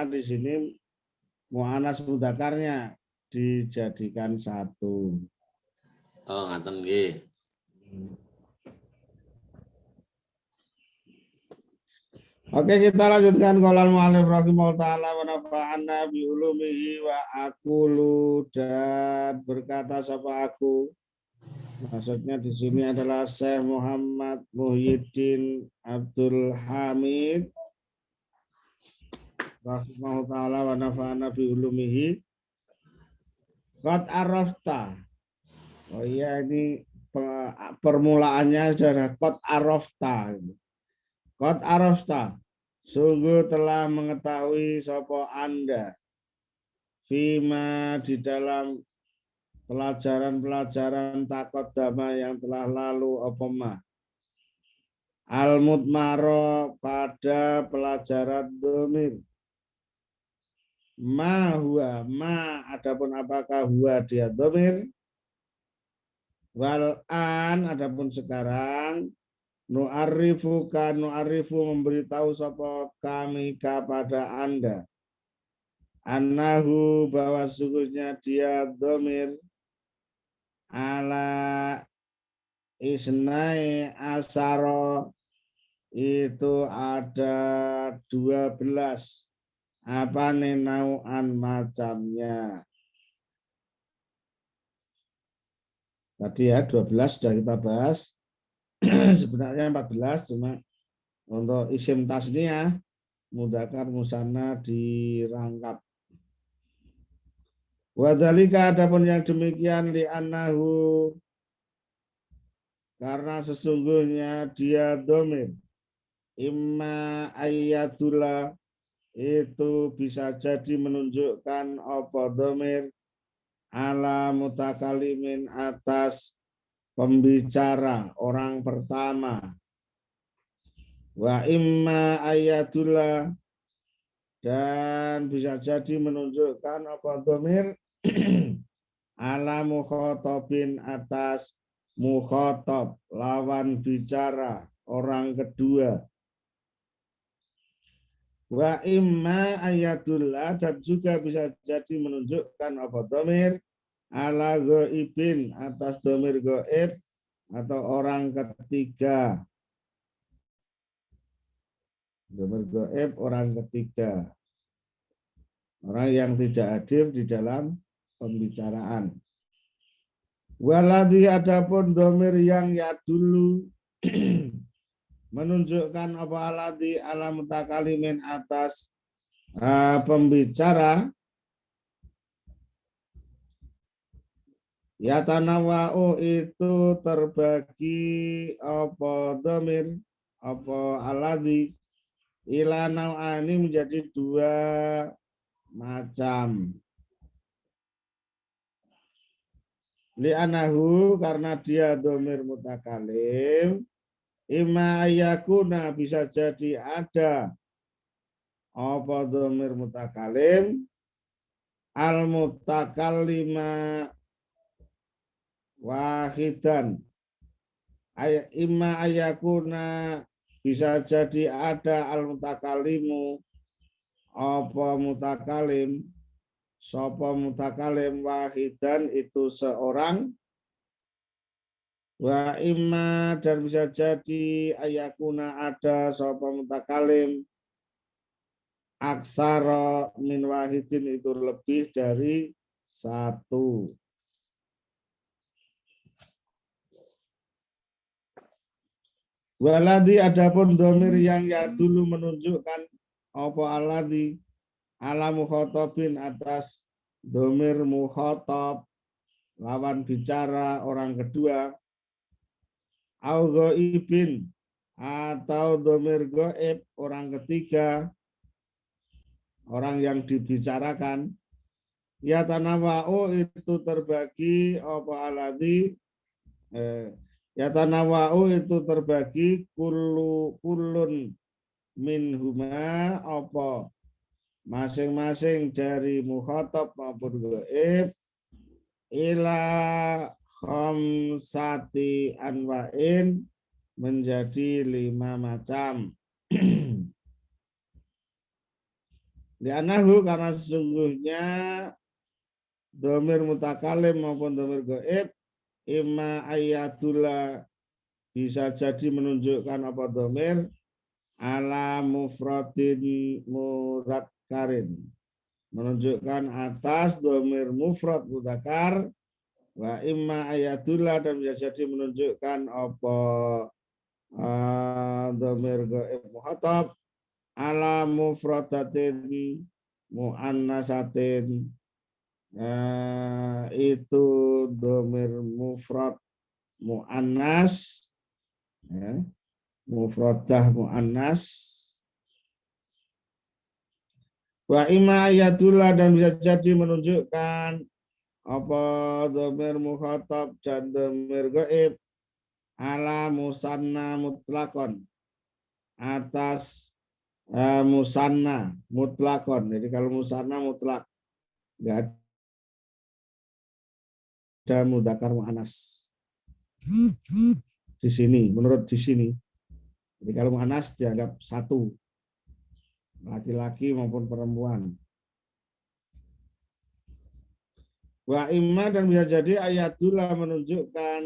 di sini mu'anas mudzakarnya dijadikan satu. Oh, ngaten nggih. Oke, kita lanjutkan qala al-mu'allif rahimahullah ta'ala wa nafa'ana bi ulumihi wa aqulu, dan berkata sapa aku. Maksudnya di sini adalah Syekh Muhammad Muhyiddin Abdul Hamid rahimahullah ta'ala wa nafa'ana bi ulumihi. Qad arafta. Oh iya, ini permulaannya adalah qad arafta. Qad arafta. Sungguh telah mengetahui sapa Anda fima di dalam pelajaran-pelajaran taqaddama yang telah lalu apa ma. Al-mudmaro pada pelajaran dhamir. Ma huwa, ma adapun apakah huwa dia dhamir. Wal an adapun sekarang nu'arifu memberitahu sapa kami kepada Anda. Annahu bahwa sungguhnya dia dhamir ala isnai asaro itu ada 12. Apa nih nau'an macamnya? Tadi ya 12 sudah kita bahas. Sebenarnya 14, cuma untuk isim tasniyah mudzakkar musanna dirangkap. Wadhalika adapun yang demikian li'annahu karena sesungguhnya dia domir. Imma ayatullah itu bisa jadi menunjukkan apa domir ala mutakalimin atas pembicara orang pertama. Wa imma ayatullah dan bisa jadi menunjukkan apa domir ala mukhatabin atas mukhatab lawan bicara orang kedua. Wa imma ayatullah dan juga bisa jadi menunjukkan apa domir ala ghaibin atas domir ghaib atau orang ketiga. Domir ghaib orang ketiga. Orang yang tidak hadir di dalam pembicaraan. Waladhi adapun domir yang ya dulu menunjukkan apa aladhi ala mutakalimin atas pembicara ya tanawa'u itu terbagi apa domir apa aladhi ila nau'ani menjadi dua macam. Li'anahu karena dia domir mutakalim imma ayakuna bisa jadi ada apa domir mutakalim al mutakallima wahidan imma ayakuna bisa jadi ada al mutakalimu apa mutakalim sapa mutakalim wahidan itu seorang. Wa imma dan bisa jadi ayakuna ada sapa mutakalim aksara min wahidin itu lebih dari satu. Waladhi adapun domir yang ya dulu menunjukkan apa aladhi ala mukhatabin atas domir mukhatab lawan bicara orang kedua. Au ghaibin atau domir ghaib orang ketiga orang yang dibicarakan ya tanawa'u itu terbagi apa aladhi ya tanawa'u itu terbagi kullun minhuma apa masing-masing dari mukhatab maupun ghaib ila khamsati anwa'in menjadi 5 macam. Li'anahu karena sesungguhnya domir mutakalim maupun domir ghaib imma ayatullah bisa jadi menunjukkan apa domir ala mufradin mudzakkarin menunjukkan atas domir mufrad mudzakkar wa imma ayatullah dan bisa jadi menunjukkan apa domir ghaib mukhatab ala mufradatin muannasatin itu domir mufrad muannas ya, mufradah muannas. Wa imma ayatullah dan bisa jadi menunjukkan apa domir mukhatab dan domir ghaib ala musanna mutlakon atas musanna mutlakon. Jadi kalau musanna mutlak enggak ada mudzakkar muannas di sini, menurut di sini. Jadi kalau muannas dianggap satu, laki-laki maupun perempuan. Wa imma dan bisa jadi ayatullah menunjukkan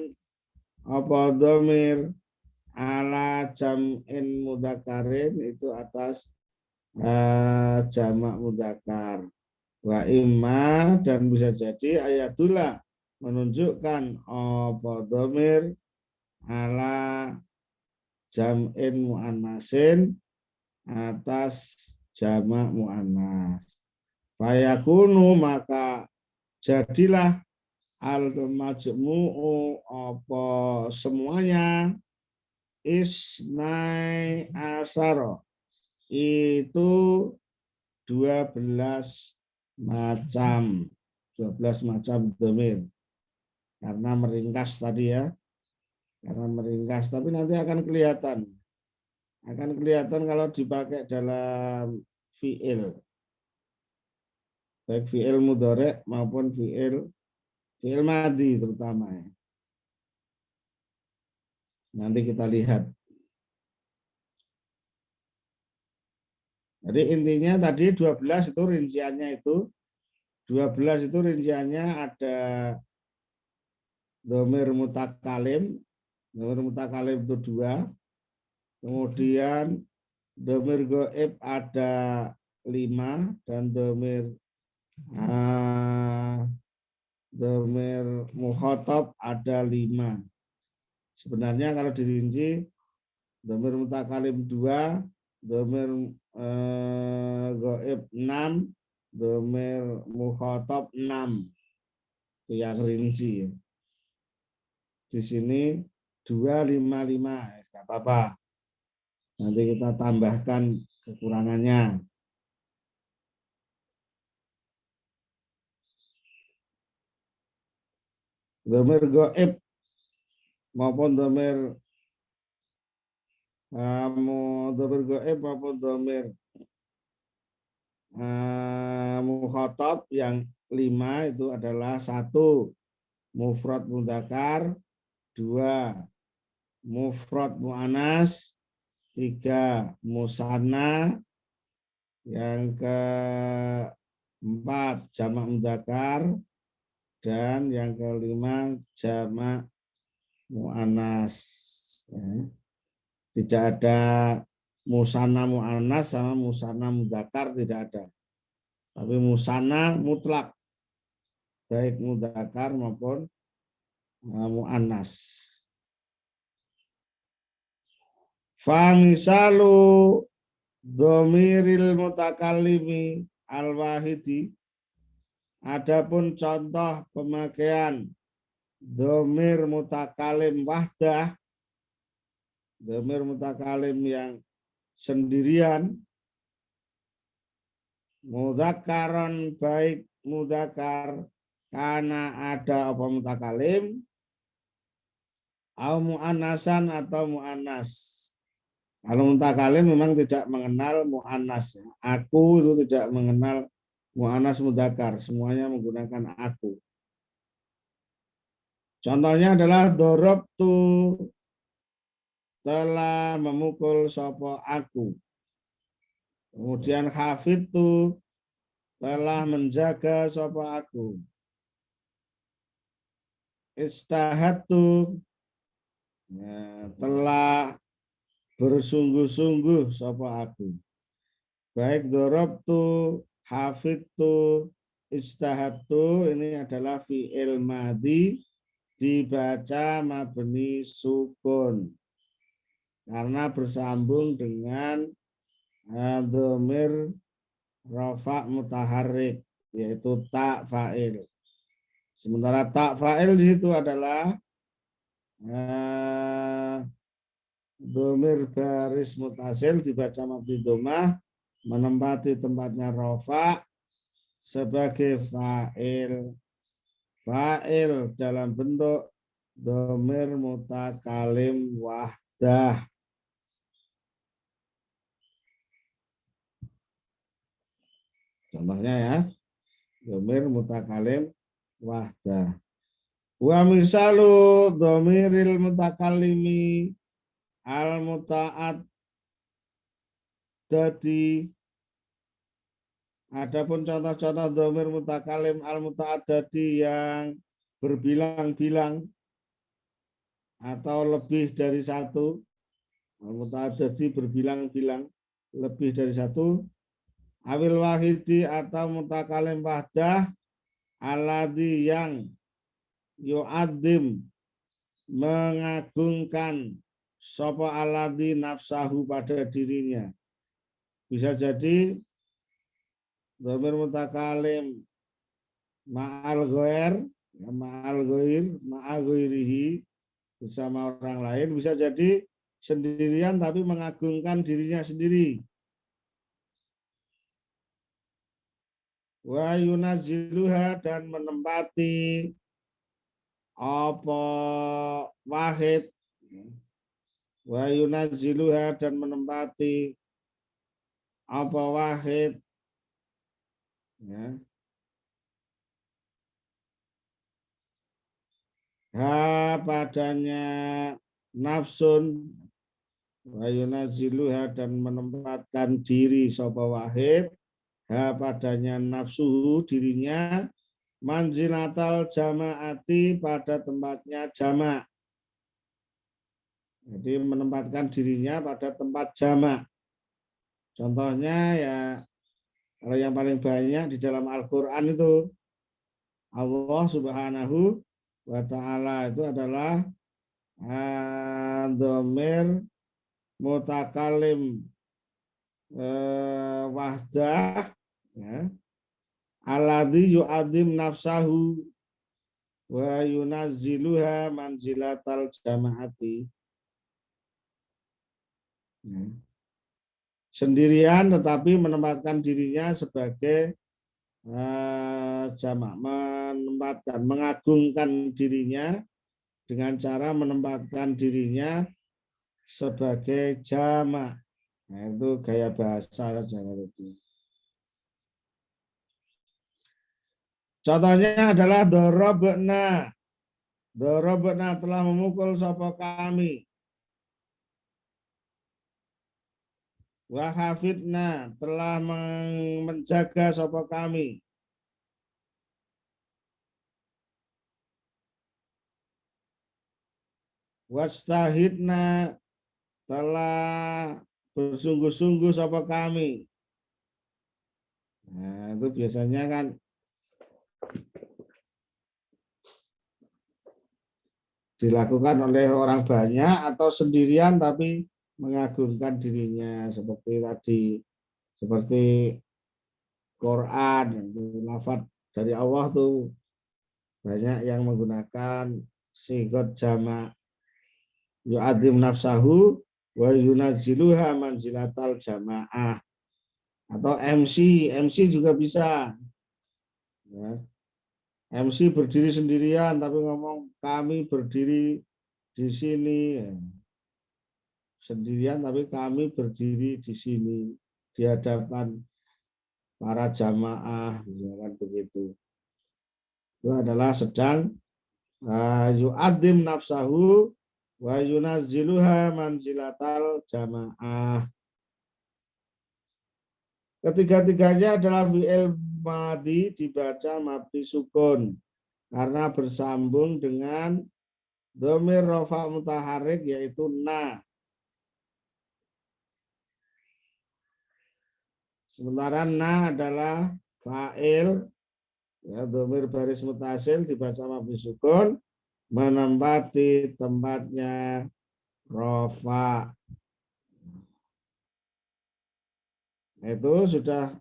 apa domir ala jam'in mudzakkarin itu atas jamak mudzakkar. Wa imma dan bisa jadi ayatullah menunjukkan apa domir ala jam'in muannasin atas jamak muannas. Fayakunu maka Jadilah al-majmu'u apa semuanya isnai asaro itu 12 macam. 12 macam dhamir. Karena meringkas tadi ya. Karena meringkas, tapi nanti akan kelihatan. Akan kelihatan kalau dipakai dalam fi'il. Baik fi'il mudhari' maupun fi'il madhi terutama ya. Nanti kita lihat. Jadi intinya tadi 12 itu rinciannya itu. 12 itu rinciannya ada dhamir mutakalim. Dhamir mutakalim itu 2. Kemudian dhamir ghaib ada 5 dan dhamir mukhatab ada 5. Sebenarnya kalau dirinci dhamir mutakalim 2, dhamir ghaib 6, dhamir mukhatab 6. Itu yang rinci. Di sini 255, enggak apa-apa. Nanti kita tambahkan kekurangannya. Dhamir ghaib maupun dhamir ghaib maupun dhamir mukhatab yang 5 itu adalah 1 mufrad mudzakkar, 2 mufrad muannas, 3 musanna, yang keempat jamak mudzakkar, dan yang kelima jamak muannas. Tidak ada musanna muannas sama musanna mudzakkar, tidak ada. Tapi musanna mutlak, baik mudzakkar maupun muannas. Fa misalu dhamiril mutakallimi al-wahidi, adapun contoh pemakaian dhamir mutakalim wahdah, dhamir mutakalim yang sendirian, mudzakkaron baik mudzakkar karena ada apa mutakalim, au muannasan atau muannas. Kalau mutakalim memang tidak mengenal muannas. Aku itu tidak mengenal muannas mudzakkar, semuanya menggunakan aku. Contohnya adalah dorobtu, telah memukul sopo aku. Kemudian hafidtu, telah menjaga sopo aku. Istahadtu, telah bersungguh-sungguh sopo aku. Baik dorobtu, hafidtu, istahadtu ini adalah fi'il madhi dibaca mabni sukun karena bersambung dengan dhamir rafa mutaharrik, yaitu ta fa'il. Sementara ta fa'il di situ adalah dhamir baris mutasil dibaca mabni dhammah menempati tempatnya rafa sebagai fa'il. Fa'il dalam bentuk dhamir mutakalim wahdah. Contohnya ya, dhamir mutakalim wahdah. Wa misalu dhamiril mutakallimi al muta'addadi, adapun contoh-contoh dhamir mutakalim al muta'addadi yang berbilang-bilang atau lebih dari satu. Al muta'addadi berbilang-bilang lebih dari satu. Awil wahidi atau mutakalim wahdah alladzi yang yu'adzim mengagungkan sapa alladzi nafsahu pada dirinya. Bisa jadi dhamir mutakalim ma'al goer, ya, ma'al goir, ma'al goirihi, bersama orang lain. Bisa jadi sendirian tapi mengagungkan dirinya sendiri. Wa yunaziluha, dan menempati apa wahid. Wa yunaziluha, dan menempati apa wahid. Ya. Ha padanya nafsun, wa yunaziluha, dan menempatkan diri sapa wahid, ha padanya nafsuhu, dirinya, manzilatal jamaati, pada tempatnya jamak. Jadi menempatkan dirinya pada tempat jamak. Contohnya ya, kalau yang paling banyak di dalam Al-Quran itu Allah Subhanahu wa Ta'ala itu adalah dhamir mutakalim wahdah, ya, alladzi yu'adzim nafsahu wa yunazziluha manzilatal jamaati. Sendirian tetapi menempatkan dirinya sebagai jamak, menempatkan, mengagungkan dirinya dengan cara menempatkan dirinya sebagai jamak. Nah, itu gaya bahasa saja itu. Contohnya adalah dorobna. Dorobna, telah memukul sapa kami. Wa hafidna, telah menjaga sapa kami. Wastahidna, telah bersungguh-sungguh sapa kami. Nah, itu biasanya kan dilakukan oleh orang banyak atau sendirian tapi mengagungkan dirinya, seperti tadi, seperti Quran, lafaz dari Allah tuh banyak yang menggunakan sigot jamak, yu'adzim nafsahu wa yunazziluha manzilatal jamaah. Atau MC juga bisa, ya. MC berdiri sendirian tapi ngomong kami berdiri di sini, ya. Sendirian tapi kami berdiri di sini di hadapan para jamaah, misalkan begitu. Itu adalah sedang yu'adzim nafsahu wa yunazziluha manzilatal jamaah. Ketiga-tiganya adalah fi'il madhi, dibaca mabni sukun karena bersambung dengan dhamir rafa mutaharrik, yaitu na. Sementara na adalah fa'il, ya, dhamir baris mutasil dibaca mabni sukun menempati tempatnya rafa. Itu sudah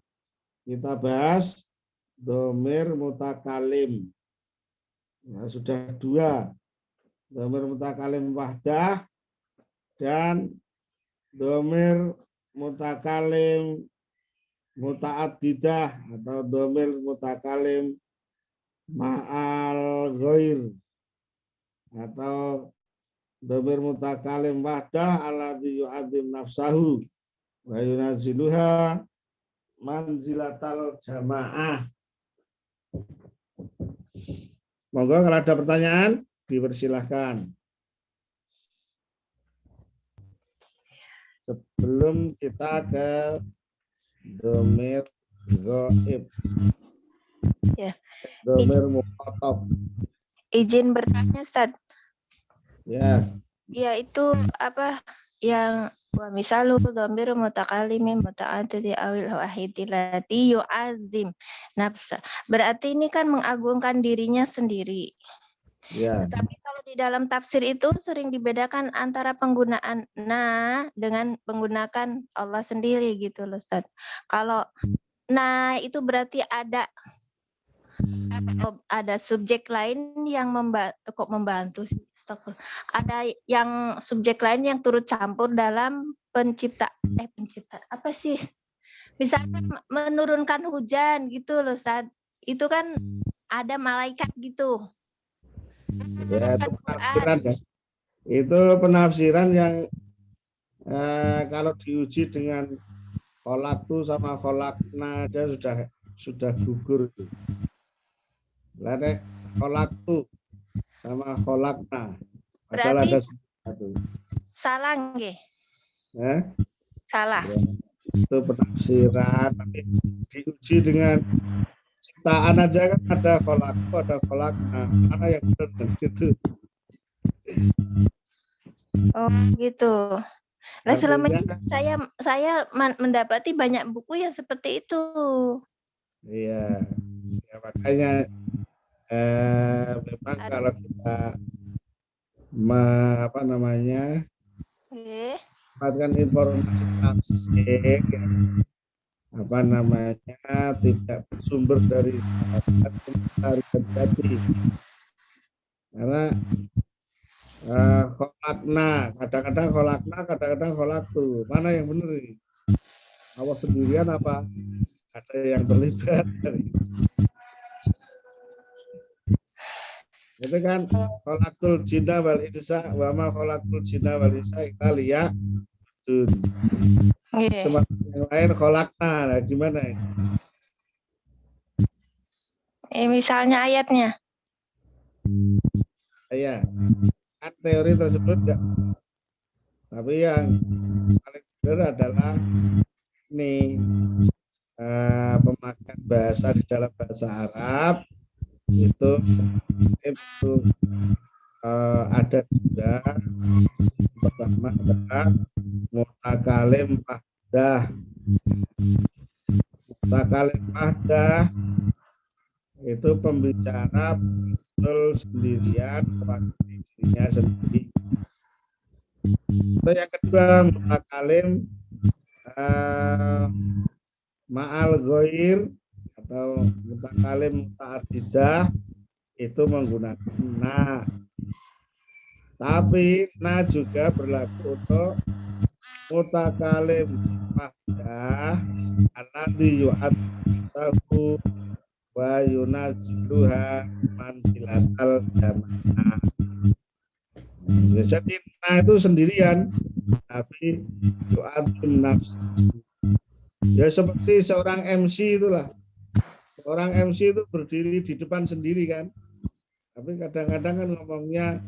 kita bahas dhamir mutakalim. Ya, sudah dua, dhamir mutakalim wahdah dan dhamir mutakalim muta'addidah atau dhamir mutakalim ma'al ghair atau dhamir mutakalim wahdah alladzi yu'adzim nafsahu wa yunazziluha manzilatal jamaah. Monggo kalau ada pertanyaan dipersilahkan. Sebelum kita ke dhamir ghaib. Ya. Dhamir mukhatab. Izin bertanya, Ustaz. Ya. Ya, itu apa yang misalu dhamir mutakallimin muta'addidi awil wahidi lati yu'azzim nafsa. Berarti ini kan mengagungkan dirinya sendiri. Ya. Tapi kalau di dalam tafsir itu sering dibedakan antara penggunaan na dengan menggunakan Allah sendiri gitu loh, Ustaz. Kalau na itu berarti ada ada subjek lain yang membantu sih. Ada yang subjek lain yang turut campur dalam pencipta apa sih? Misalnya menurunkan hujan gitu loh, Ustaz. Itu kan ada malaikat gitu. Ya, itu penafsiran ya. Itu penafsiran yang kalau diuji dengan kholaktu sama kholakna aja sudah gugur itu. Lalu kholaktu sama kholakna. Berarti salah nggih? Salah. Ya, itu penafsiran, tapi diuji dengan ciptaan aja kan ada kholaktu, ada kholakna. Mana yang benar gitu? Oh gitu. Nah, selama ini saya mendapati banyak buku yang seperti itu. Iya, ya, makanya memang kalau kita mendapatkan informasi tafsir tidak bersumber dari terjadi, karena kholakna, kadang-kadang kholakna, kadang-kadang kholaktu. Mana yang benar ini? Allah sendirian apa ada yang terlibat? Itu kan kholaktul jinna wal insa wa ma kholaktul jinna wal insa illa liya'budun. Sementara yang lain kholakna, nah gimana ini? Misalnya ayatnya. Ya, kan teori tersebut ya. Tapi yang paling benar adalah ini pemakaian bahasa di dalam bahasa Arab itu ada juga. Pertama adalah mutakalim mahdah. Mutakalim mahdah itu pembicara betul sendirian, mewakili dirinya sendiri. Yang kedua mutakalim ma'al ghair atau mutakalim muta'addidah itu menggunakan na. Tapi na juga berlaku untuk mutakalim mahdah alladzi yu'addu wa yunaziluha manzilatal jamaah. Jadi na itu sendirian, tapi yu'addu nafs. Ya seperti seorang MC itulah. Seorang MC itu berdiri di depan sendiri kan. Tapi kadang-kadang kan ngomongnya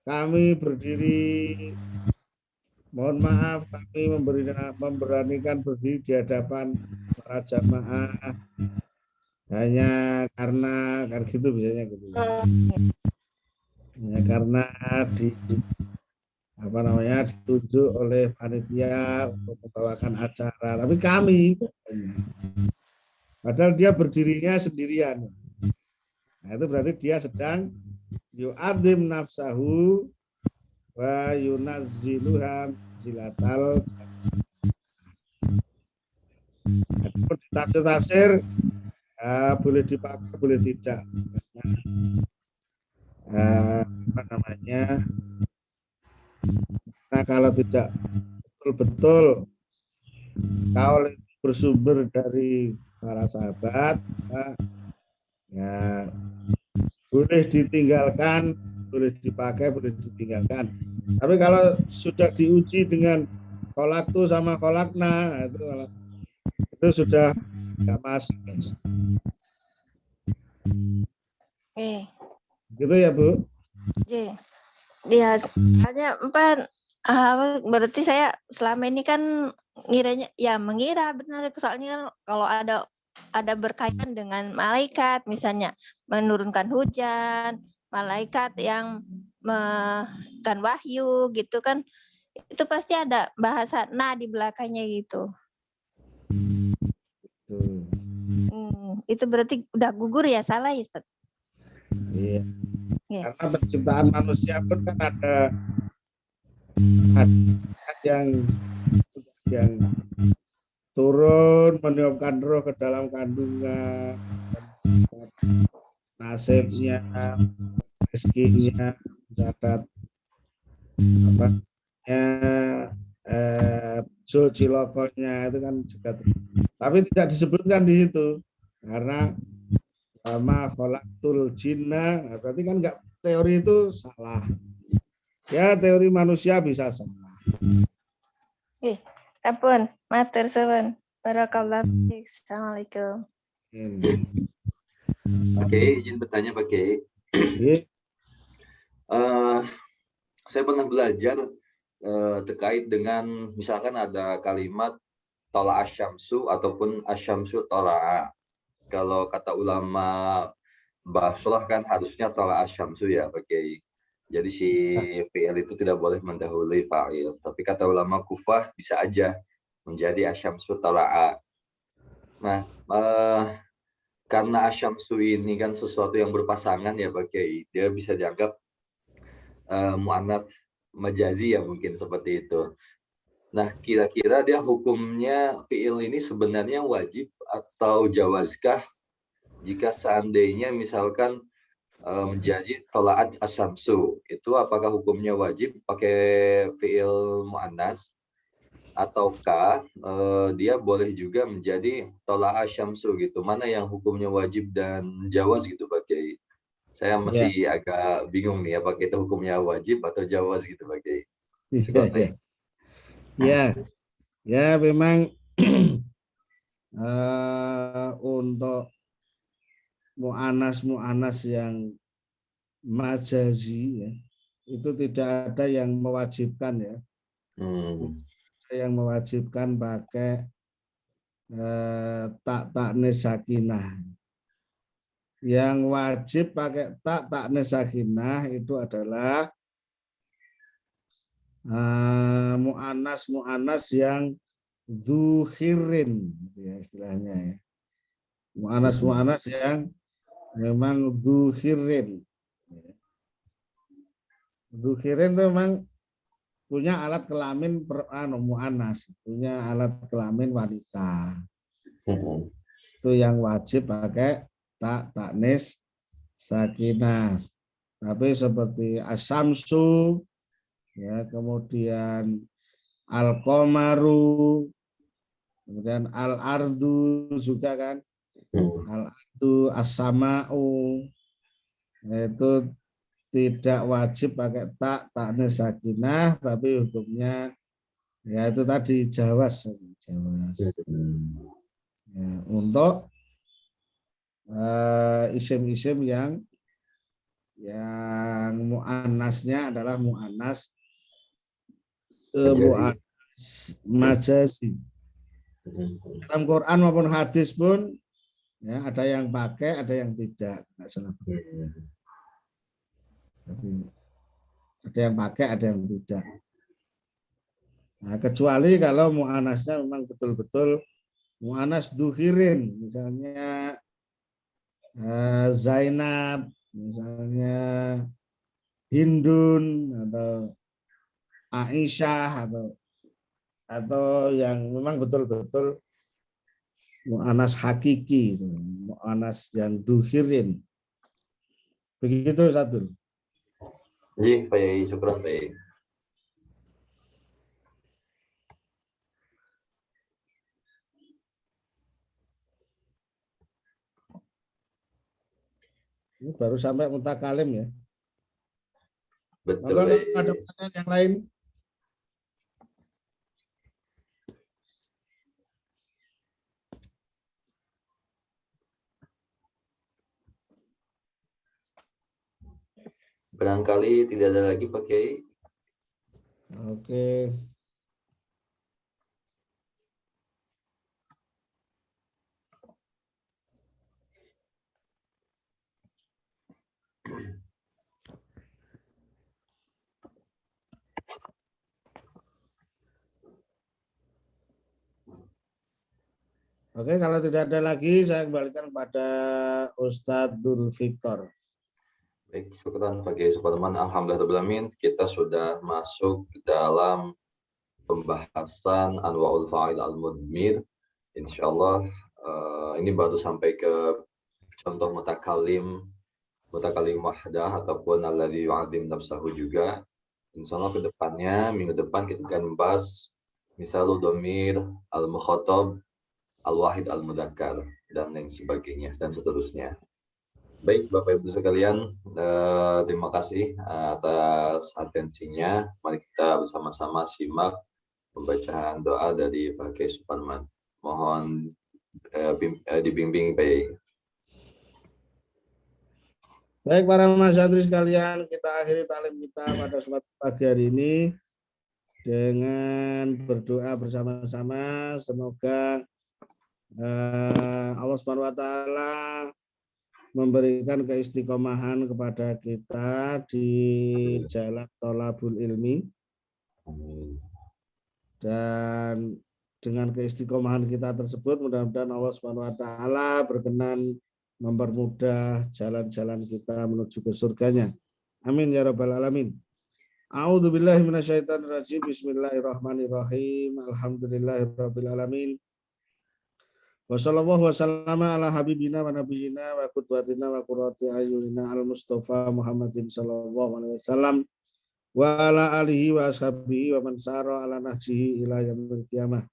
kami berdiri, mohon maaf kami memberanikan berdiri di hadapan para jamaah hanya karena gitu biasanya gitu. Ya, karena ditunjuk oleh panitia untuk membawakan acara, tapi kami padahal dia berdirinya sendirian. Nah, itu berarti dia sedang yu'adzim nafsahu wa yunazziluha zilatal tafsir boleh dipakai boleh tidak. Nah, kalau tidak betul-betul kaul bersumber dari para sahabat, ya boleh ditinggalkan, boleh dipakai, boleh ditinggalkan. Tapi kalau sudah diuji dengan kholaktu sama kholakna, itu sudah nggak masuk. Gitu ya Bu? Ya, hanya berarti saya selama ini kan mengira benar, soalnya kalau ada berkaitan dengan malaikat, misalnya menurunkan hujan, malaikat yang memberikan wahyu gitu kan, itu pasti ada bahasa na di belakangnya gitu. Itu berarti udah gugur ya, salah ya Ustaz? Iya. Karena penciptaan manusia pun kan ada yang turun meniupkan roh ke dalam kandungan, nasibnya, rezekinya, mencatat apa ya, cilokonya itu kan juga, tapi tidak disebutkan di situ karena sama khalaqtul jinna, berarti kan enggak, teori itu salah. Ya teori manusia bisa salah. Ampun, matur suwun. Barakallahu fiik. Assalamualaikum. Oke, izin bertanya Pak Kiai. Saya pernah belajar terkait dengan misalkan ada kalimat tola asyamsu ataupun asyamsu tola'a. Kalau kata ulama Basrah kan harusnya tola asyamsu ya Pak Kiai. Jadi si fi'il itu tidak boleh mendahului fa'il. Tapi kata ulama Kufah bisa aja menjadi asyamsu tola'a. Nah, karena asyamsu ini kan sesuatu yang berpasangan ya Pak Kiai. Dia bisa dianggap mu'annats majazi ya mungkin seperti itu. Nah, kira-kira dia hukumnya fi'il ini sebenarnya wajib atau jawazkah jika seandainya misalkan menjadi tolaat asyamsu, itu apakah hukumnya wajib pakai fi'il mu'annas ataukah dia boleh juga menjadi tolaat asyamsu gitu. Mana yang hukumnya wajib dan jawaz gitu Pak Kiai? Saya masih agak bingung nih apakah itu hukumnya wajib atau jawaz gitu Pak Kiai. Ya memang untuk mu'anas yang majazi ya, itu tidak ada yang mewajibkan ya. Yang mewajibkan pakai tak sakinah. Yang wajib pakai tak sakinah itu adalah mu'anas yang dzuhirin ya istilahnya ya. Mu'anas yang memang dzuhirin. Dzuhirin itu memang punya alat kelamin mu'anas, punya alat kelamin wanita. Itu yang wajib pakai tak taknis sakinah. Tapi seperti asamsu ya, kemudian al-qamaru, kemudian al-ardu juga kan, al-ardu, as-sama'u, itu tidak wajib pakai tak taknis sakinah, tapi hukumnya ya itu tadi jawaz. Ya, untuk isim-isim yang mu'annasnya adalah mu'annas majazi. Dalam Quran maupun hadis pun ya ada yang pakai, ada yang tidak. Ada yang pakai, ada yang tidak. Nah, kecuali kalau mu'annasnya memang betul-betul mu'annas duhirin, misalnya Zainab, misalnya Hindun atau Aisyah atau yang memang betul-betul mu'annas hakiki, mu'annas yang duhirin. Begitu satu. Iya, Pak Yai, syukran Pak Yai. Ini baru sampai mutakalim ya. Betul. Kalau ada pertanyaan yang lain? Barangkali tidak ada lagi Pak Kiai. Oke. Oke, kalau tidak ada lagi, saya kembalikan kepada Ustadz Dul Fikor. Baik, syukran Pak Kiai Suparman. Alhamdulillah, kita sudah masuk ke dalam pembahasan Anwa'ul Fa'il Al-Mudmir. Insyaallah ini baru sampai ke contoh mutakalim mutakalim wahdah ataupun alladzi yu'adzim nafsahu juga. Insyaallah ke depannya, minggu depan kita akan membahas misalul dhamir, al-mukhatab, al-wahid, al-mudzakkar dan lain sebagainya dan seterusnya. Baik Bapak Ibu sekalian, terima kasih atas atensinya. Mari kita bersama-sama simak pembacaan doa dari Pak Kiai Suparman. Mohon dibimbing baik. Baik para masyarakat sekalian, kita akhiri taklim kita pada kesempatan pagi hari ini dengan berdoa bersama-sama. Semoga Allah Subhanahu wa taala memberikan keistiqomahan kepada kita di jalan thalabul ilmi. Dan dengan keistiqomahan kita tersebut mudah-mudahan Allah Subhanahu wa taala berkenan mempermudah jalan-jalan kita menuju ke surganya. Amin ya rabbal alamin. A'udzubillahi minasyaitonirrajim. Bismillahirrahmanirrahim. Alhamdulillahirabbil alamin. Wassallallahu wasallama ala habibina wa nabiyyina wa qudwatina wa qurrati ayunina al-Mustafa Muhammadin sallallahu alaihi wasallam wa ala alihi wa ashabihi wa man sara ala nahjihi ila yaumil qiyamah.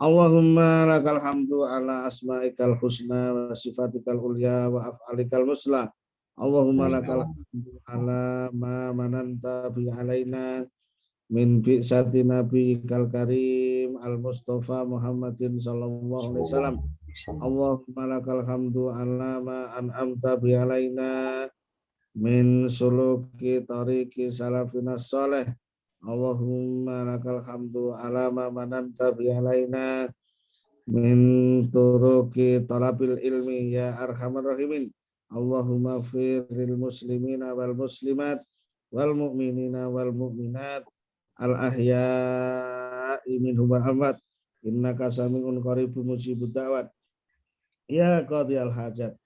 Allahumma lakal hamdu ala asma'ikal husna wa sifatikal ulya wa af'alikal muslah. Allahumma lakal hamdu ala ma mananta bi alaina min bi'sati nabiyikal karim al-Mustafa Muhammadin sallallahu alaihi wasallam. Allahumma lakal hamdu ala ma an'amta bi alaina min suluki tariqi salafina sholih. Allahumma lakal hamdu ala ma mananta bi alaina min turuki talabil ilmi ya arhamar rahimin. Allahumma firil muslimina wal muslimat wal mu'minina wal mu'minat al ahya'i minhum wal amwat innaka sami'un qaribun mujibud da'wat ya qadiyal hajat.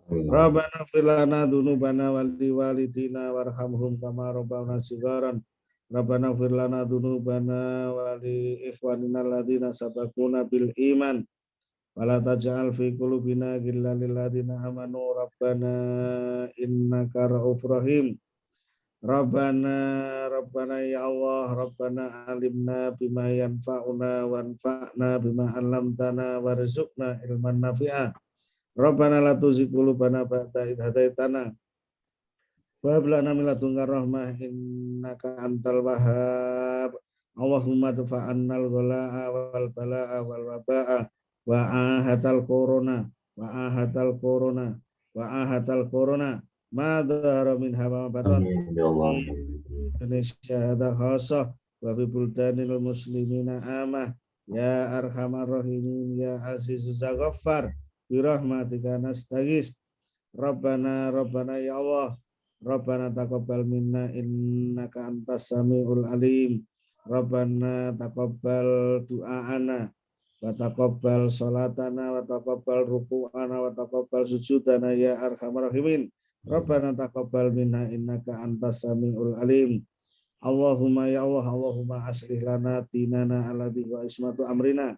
Rabbana fir lana dzunubana wal liwalidina warhamhum kama rabbana shigaran. Rabbana fir lana dzunubana wa li ikhwanina alladzina sabaquna bil iman wa la taj'al fi qulubina ghillan lil ladzina amanu rabbana innaka ra'ufur rahim. Rabbana ya Allah, Rabbana alimna bima yanfa'una wanfa'na bima 'allamtana warzuqna ilman nafi'a. Rabbana la tuzigh qulubana ba'da idh hadaitana wa hab lana min ladunka rahmah innaka antal wahhab. Allahumma dfa'annal ghalaa wal balaa wal waba'a wa ahatal corona ma dhahara minha wa ma batan. Indonesia hadza khassah wa fi buldanil muslimina amah ya arhamar rahimin ya azizuz ghaffar bi rahmatika nastaghis. Rabbana ya Allah, Rabbana taqabbal minna innaka antas samiul alim. Rabbana taqabbal du'aana wa taqabbal salatana wa taqabbal ruku'ana wa taqabbal sujudana ya arhamar rahimin. Rabbana taqabbal minna innaka antas samiul alim. Allahumma ya Allah, Allahumma aslih lana dinana alladhi wa ismatu amrina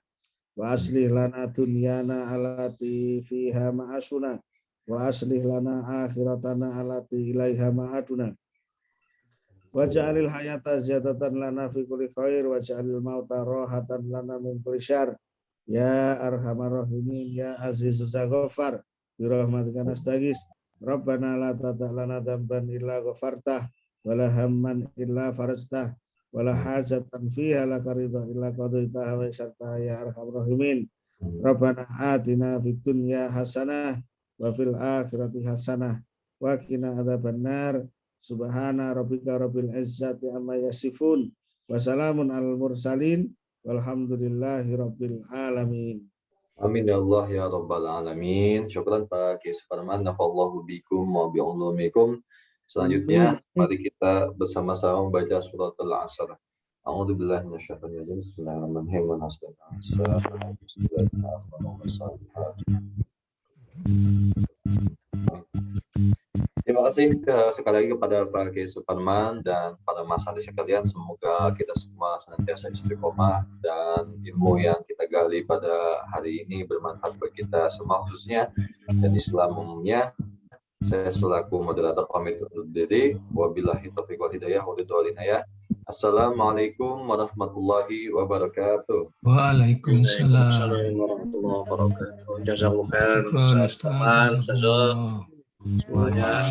wa aslih lana dunyana allati fiha ma'asuna wa aslih lana akhiratana allati ilaiha ma'aduna waj'alil hayata ziyadatan lana fi kulli khair waj'alil mauta rahatan lana min kulli syarr ya arhamar rahimin ya azizuz ghaffar bi rahmatika nastaghis. Rabbana la tada' lana dzamban illa ghafartah wala hamman illa farajtah wala hajatan fiha laka ridha illa qadaitaha wa yassartaha ya arhamar rahimin. Rabbana atina fid dunya hasanah wa fil akhirati hasanah wa qina adzabannar. Subhana rabbika rabbil izzati amma yasifun wa salamun alal mursalin walhamdulillahi rabbil alamin. Amin ya Allah ya rabbal alamin. Syukran Pak Kiai Suparman, nafallahu bikum wa bi'ulumikum. Selanjutnya mari kita bersama-sama membaca surat Al-Asr. A'udzubillahi minasyaitonir rajim. Bismillahirrahmanirrahim. Terima kasih sekali lagi kepada Pak Kiai Suparman dan para masyarakat sekalian. Semoga kita semua senantiasa istiqomah dan ilmu yang kita gali pada hari ini bermanfaat bagi kita semua khususnya dan Islam umumnya. Saya selaku moderator pamit undur diri. Wabillahi taufiq wal hidayah wa ridwan ya. Assalamualaikum warahmatullahi wabarakatuh. Waalaikumsalam. warahmatullahi wabarakatuh. Jazakallahu khair. Ustaz Taman, Ustaz Zul. Semuanya.